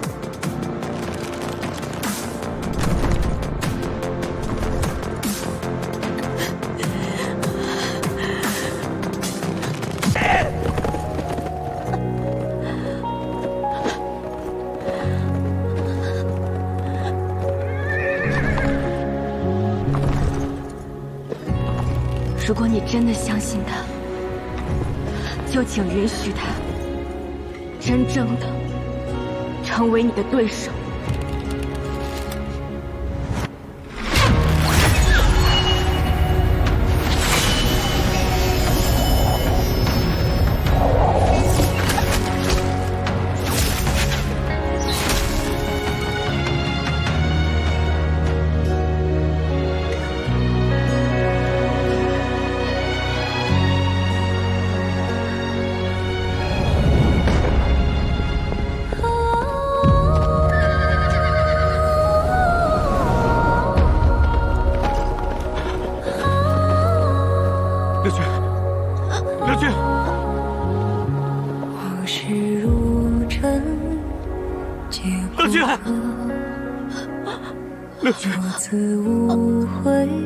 如果你真的相信他，就请允许他真正的成为你的对手。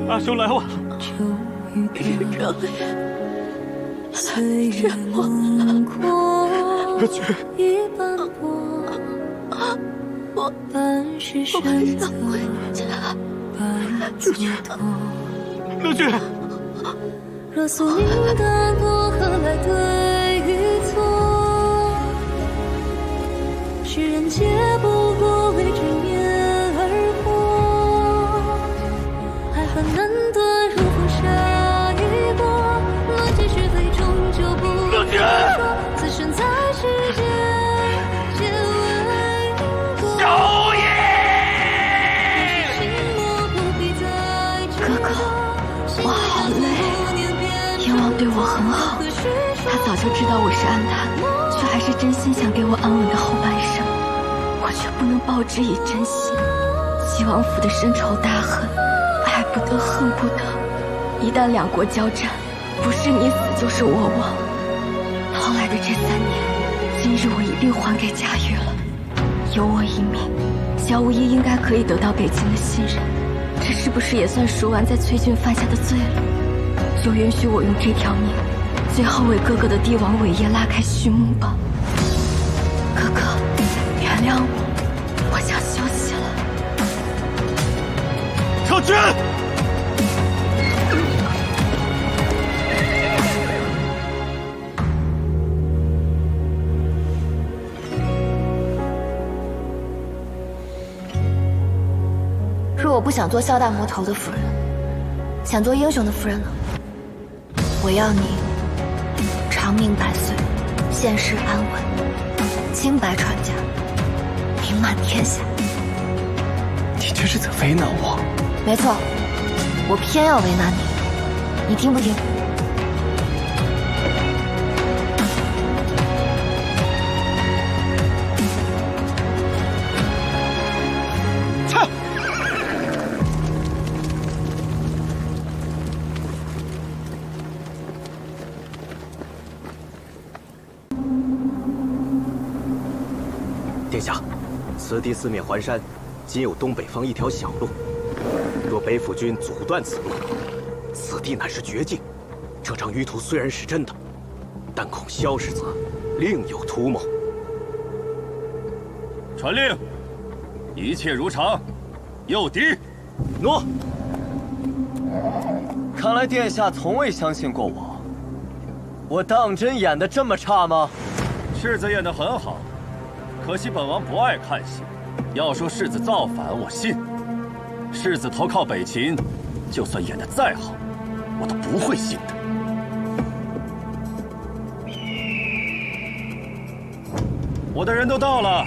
阿兄来晚了。
岁月轮廓已斑驳，半是身侧，半蹉跎。
乐君，
若诉你的过，何来对与错？世人皆不过为执念而活，爱恨难断，如风沙一波。论尽是非，终究不能说。此生在世间，皆为因果。
小爷。
他早就知道我是安踏，却还是真心想给我安稳的后半生，我却不能报之以真心。齐王府的深仇大恨，爱不得恨不得，一旦两国交战，不是你死就是我亡。后来的这3年，今日我一并还给佳玉了。有我一命，萧无一应该可以得到北京的信任。这是不是也算赎完在崔俊犯下的罪了？就允许我用这条命，最后为哥哥的帝王伟业拉开序幕吧。哥哥，原谅我，我想休息了。
撤军！
若我不想做萧大魔头的夫人，想做英雄的夫人呢？我要你长命百岁，现世安稳，清白传家，名满天下。
你这是在为难我？
没错，我偏要为难你，你听不听？
殿下，此地四面环山，仅有东北方一条小路。若北府军阻断此路，此地乃是绝境。这张舆图虽然是真的，但恐萧世子另有图谋。
传令，一切如常。诱敌，
诺。看来殿下从未相信过我。我当真演得这么差吗？
世子演得很好。可惜本王不爱看戏，要说世子造反，我信；世子投靠北秦，就算演得再好，我都不会信的。我的人都到了，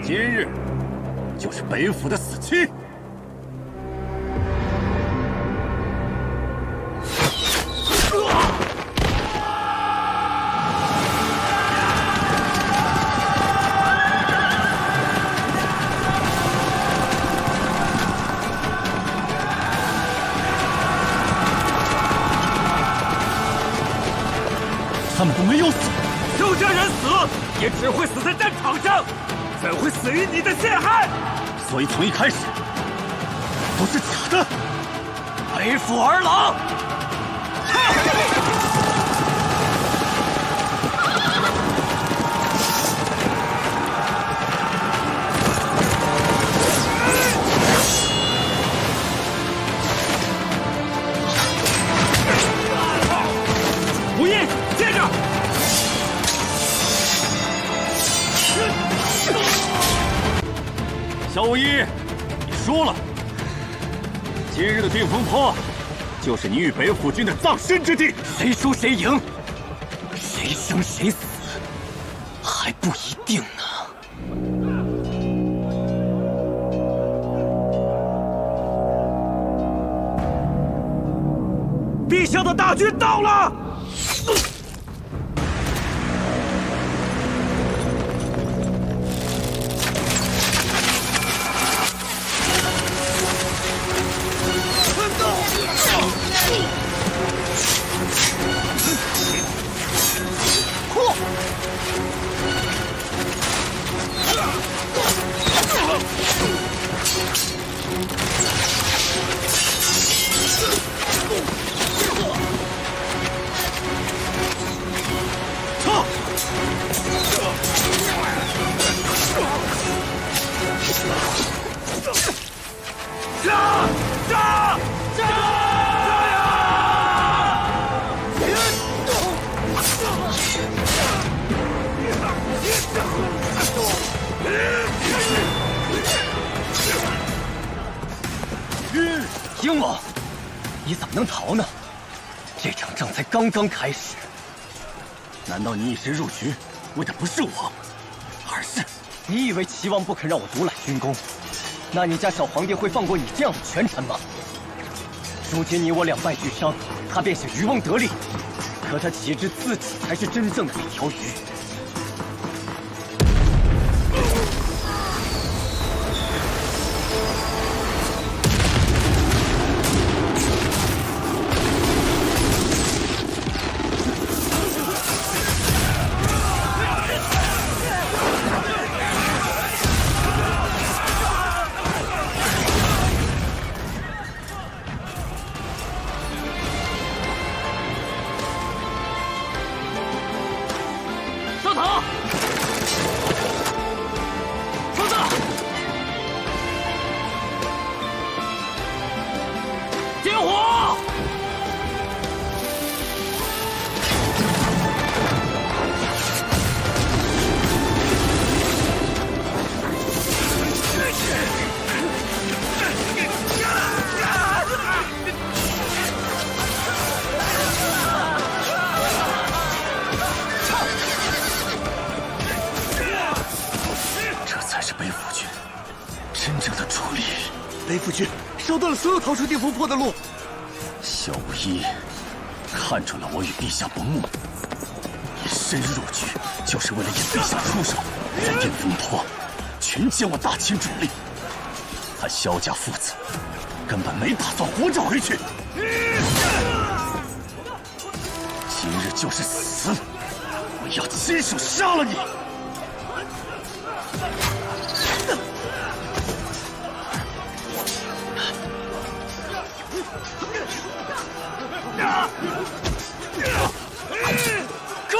今日就是北府的死期。他们都没有死，
就这人死，也只会死在战场上，怎会死于你的陷害？
所以从一开始都是假的。
北府儿郎，
无印，接着！
萧无一，你输了。今日的定风坡，就是你与北府军的葬身之地。
谁输谁赢，谁生谁死，还不一定呢。
陛下的大军到了！
英王，你怎么能逃呢？这场仗才刚刚开始。
难道你一时入局，为的不是我，而是……
你以为齐王不肯让我独揽军功，那你家小皇帝会放过你这样的权臣吗？如今你我两败俱伤，他便想渔翁得利，
可他岂知自己才是真正的一条鱼。
雷夫君烧断了所有逃出定风坡的路。
萧无一看准了我与陛下不睦，你深入局就是为了引陛下出手，在定风坡群歼我大秦主力。他萧家父子根本没打算活着回去。今日就是死，我要亲手杀了你！
哥！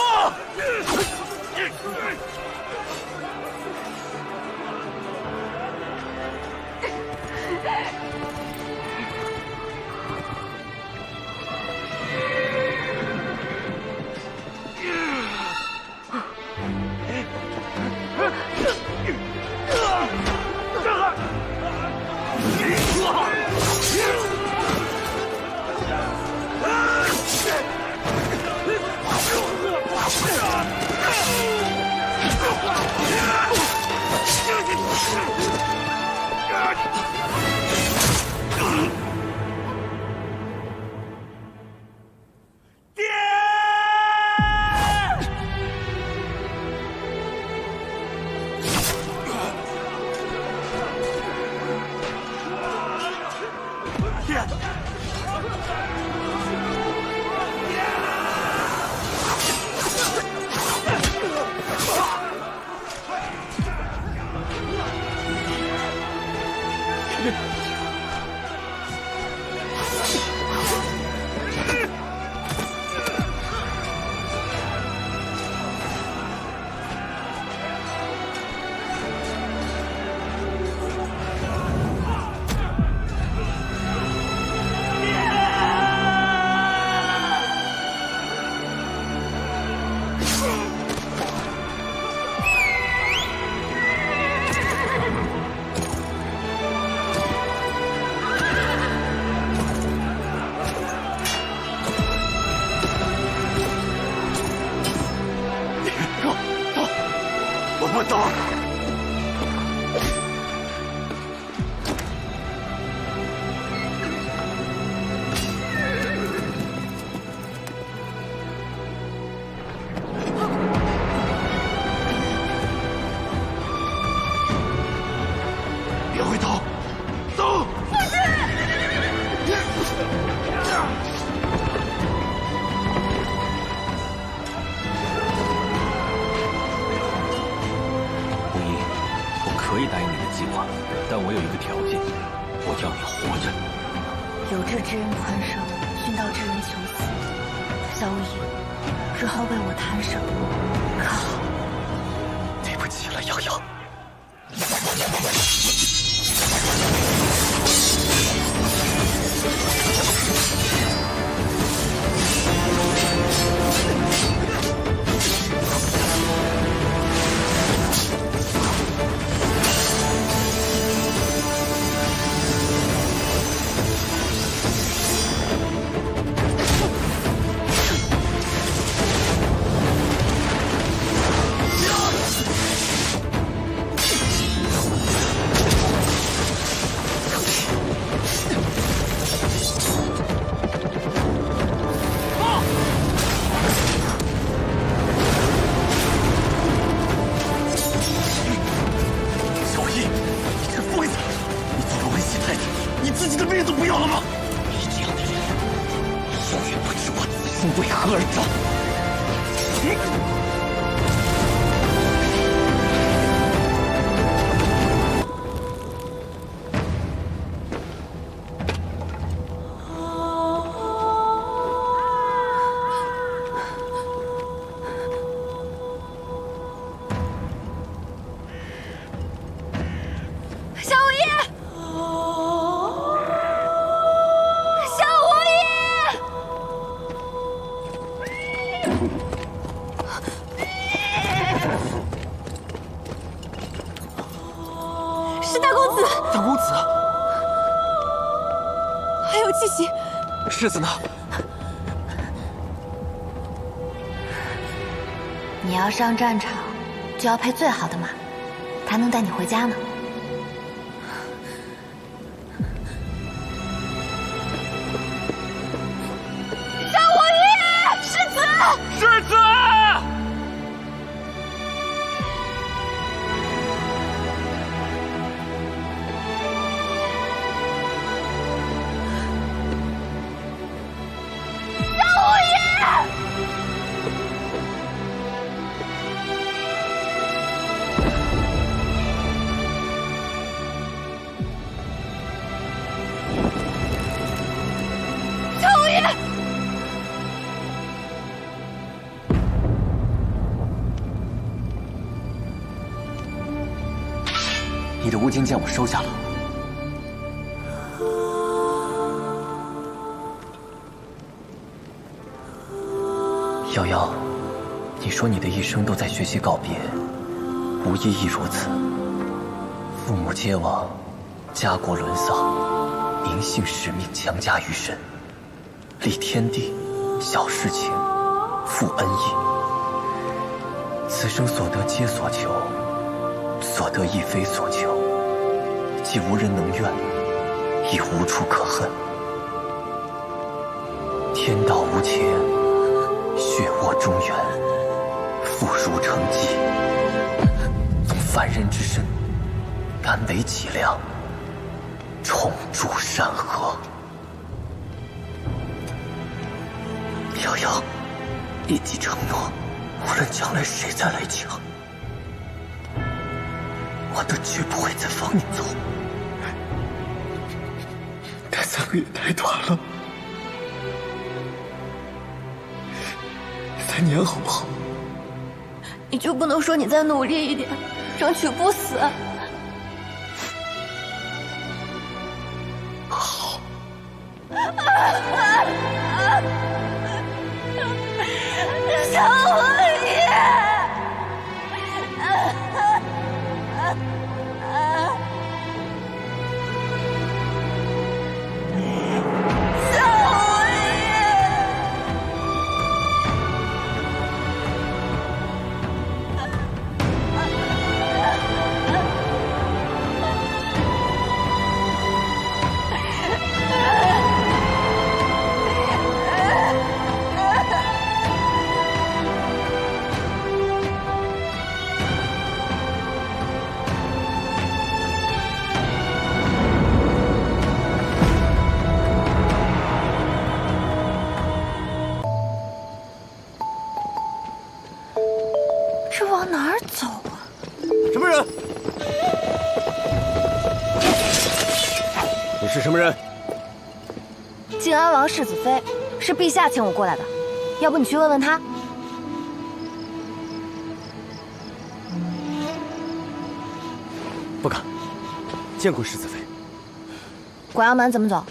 我等。别回头，走！
父亲！
可以答应你的计划，但我有一个条件，我要你活着。
有志之人宽赦，殉道之人求死。萧无义，日后为我弹手，可好？
对不起了，瑶瑶。
你自己的命都不要了吗？
你这样的人，永远不知我此生为何而战。
世子呢？
你要上战场，就要配最好的马，他能带你回家呢。
夏无义，世子，
世子。
你的乌金剑我收下了。瑶瑶，你说你的一生都在学习告别，无意亦如此。父母皆亡，家国沦丧，民信使命强加于身，立天地，晓世情，复恩义。此生所得皆所求，所得亦非所求，既无人能怨，亦无处可恨。天道无情，血沃中原，妇孺成疾。纵凡人之身，敢为己量，重铸山河。瑶瑶，立即承诺，无论将来谁再来抢，我都绝不会再放你走。这3个月太短了，3年好不好？
你就不能说你再努力一点，争取不死？
好。
夏无义。
这往哪儿走啊？
什么人？你是什么人？
靖安王世子妃，是陛下请我过来的，要不你去问问他。
不敢，见过世子妃。
广阳门怎么走？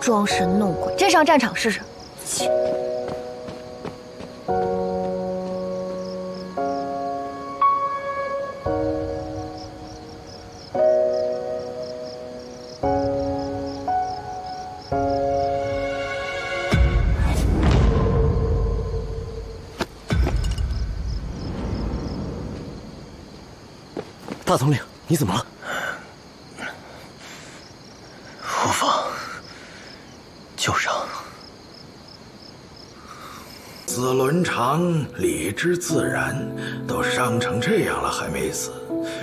装神弄鬼，真上战场试试。切！
大统领，你怎么了？
无妨，旧伤。
死伦常，理之自然，都伤成这样了还没死，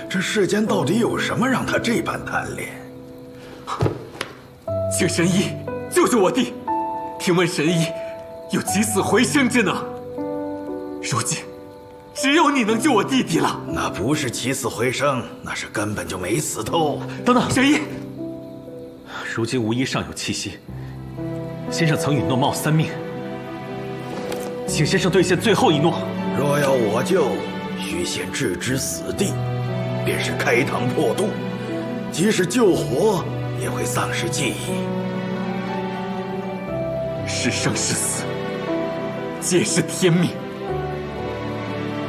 这世间到底有什么让他这般贪恋？
请神医救救我弟！听闻神医有起死回生之能，如今只有你能救我弟弟了。
那不是起死回生，那是根本就没死透。
等等，神医，如今无疑尚有气息，先生曾允诺冒3命，请先生兑现最后一诺。
若要我救，须先置之死地，便是开膛破肚，即使救活，也会丧失记忆。
是生是死，皆是天命。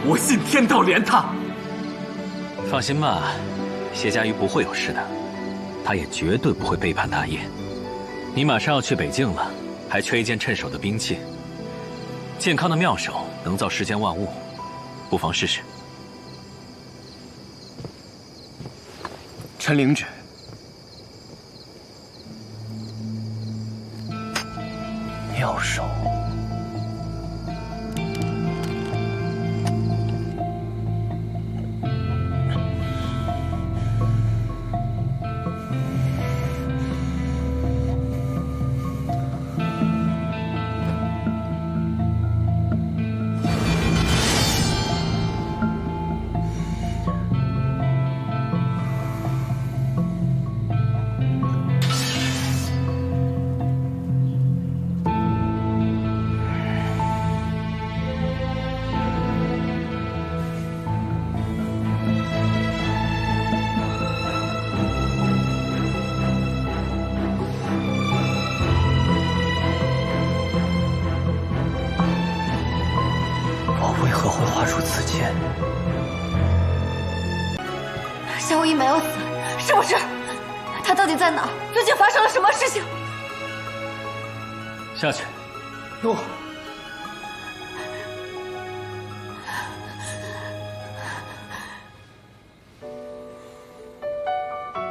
我信天道怜他。放心吧，谢家瑜不会有事的，他也绝对不会背叛大业。你马上要去北境了，还缺一件趁手的兵器。健康的妙手能造世间万物，不妨试试。
臣领旨。
妙手。为何会画出此剑？
夏无义没有死，是不是？他到底在哪儿？究竟发生了什么事情？
下去。
诺。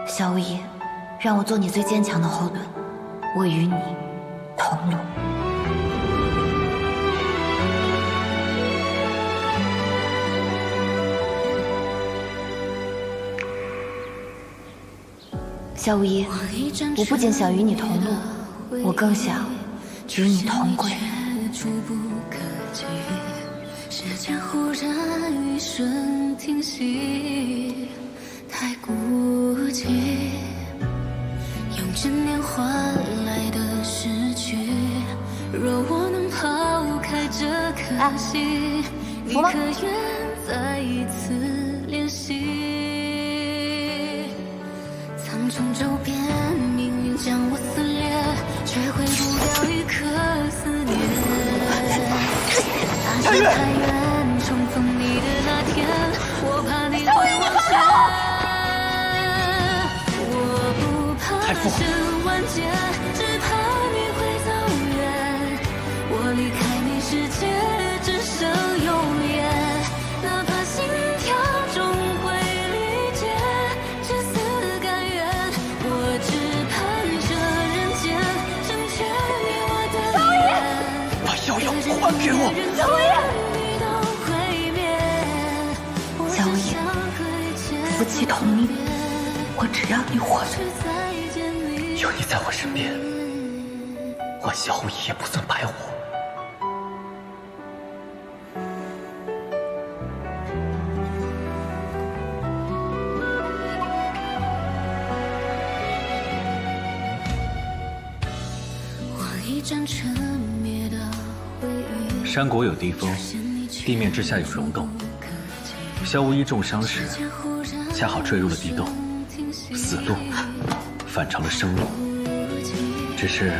夏无义，让我做你最坚强的后盾，我与你同路。夏无义，我不仅想与你同路，我更想与你同归。
时间忽然一瞬停息，太孤寂，用10年换来的失去。若我能抛开这可惜，你可愿再一次联系？苍穹骤变，命运将我撕裂，却毁不掉一颗思念。大山太远，重逢你的那天，我怕你会忘却。我不怕身万劫，只怕你会走远。我离开你世界，只剩永远。哪怕心跳终会理解，至死甘愿。我只盼这人间成全你我的愿。
把瑶瑶还给我！
夏无义，
夏无义，夫妻同命，我只要你活着。
有你在我身边，我夏无义也不算白活。
山国有地风，地面之下有溶洞。萧无一重伤时，恰好坠入了地洞，死路反成了生路。只是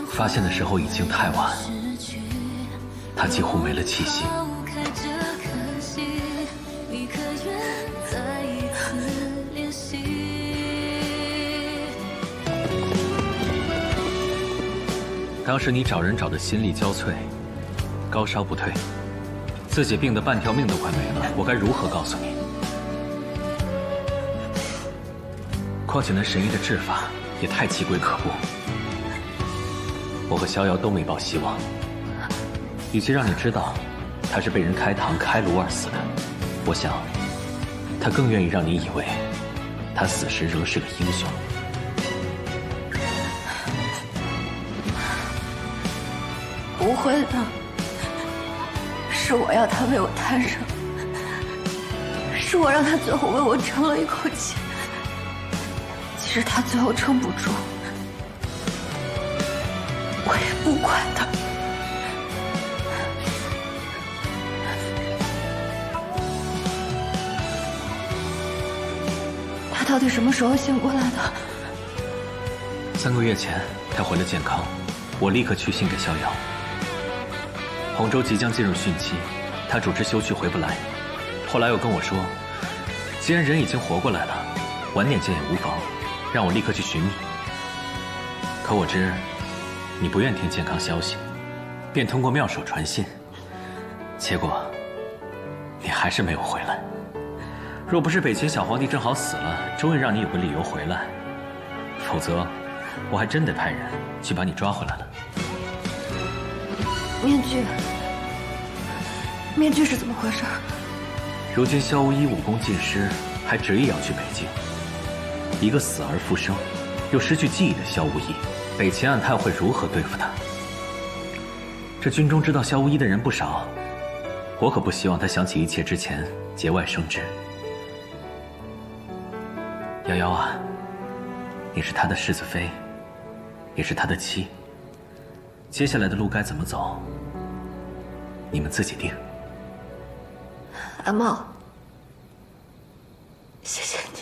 发现的时候已经太晚，他几乎没了气息。当时你找人找的心力交瘁，高烧不退，自己病得半条命都快没了，我该如何告诉你？况且那神医的治法也太奇诡可怖。我和逍遥都没抱希望，与其让你知道他是被人开膛开颅而死的，我想他更愿意让你以为他死时仍是个英雄。
不会的，是我要他为我摊上，是我让他最后为我撑了一口气。即使他最后撑不住，我也不管他。他到底什么时候醒过来的
？3个月前，他回了健康，我立刻去信给逍遥。洪州即将进入汛期，他主治休去回不来。后来又跟我说，既然人已经活过来了，晚点见也无妨，让我立刻去寻你。可我知你不愿听健康消息，便通过妙手传信，结果你还是没有回来。若不是北秦小皇帝正好死了，终于让你有个理由回来，否则我还真得派人去把你抓回来了。
面具是怎么回事？
如今萧无一武功尽失，还执意要去北境。一个死而复生，又失去记忆的萧无一，北秦暗探会如何对付他？这军中知道萧无一的人不少，我可不希望他想起一切之前节外生枝。瑶瑶啊，你是他的世子妃，也是他的妻。接下来的路该怎么走，你们自己定。
阿茂，谢谢你。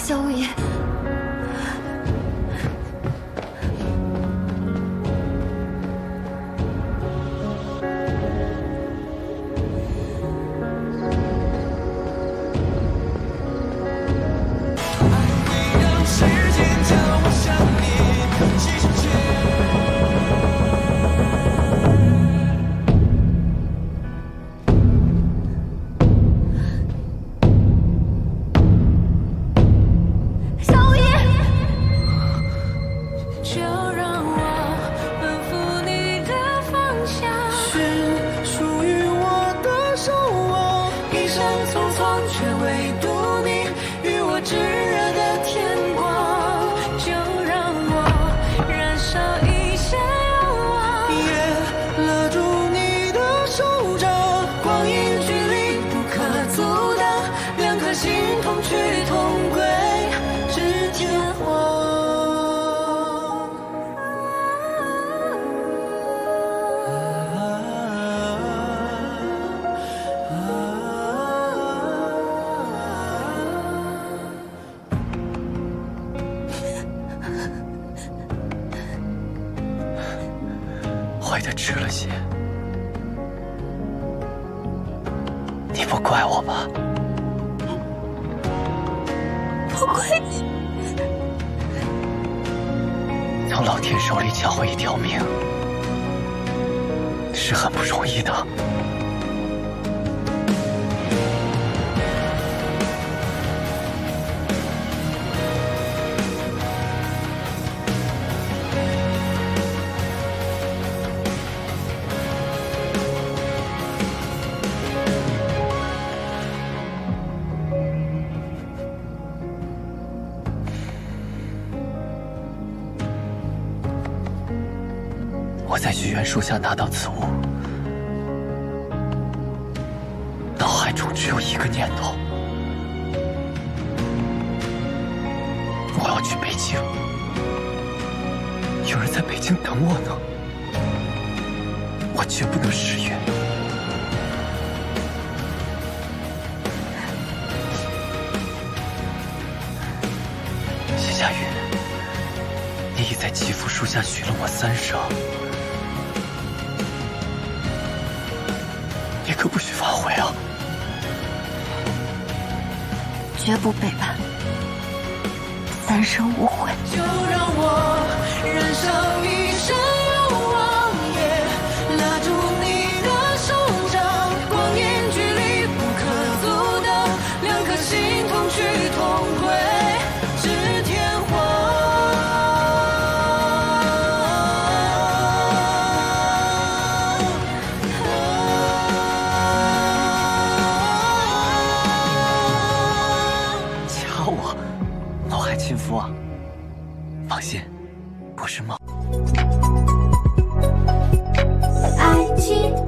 萧无一，
坏的迟了些，你不怪我吧？
不怪你。
从老天手里抢回一条命，是很不容易的。我在菊园树下拿到此物，脑海中只有一个念头：我要去北京。有人在北京等我呢，我绝不能失约。谢夏雨，你已在祈福树下许了我3生，你可不许反悔啊！
绝不背叛，3生无悔。
就让我燃烧一生勇往也，拉住你的手掌，光阴距离不可阻挡，2颗心同去同归，至天荒。
掐我，老海亲夫啊！放心，不是梦。
爱情。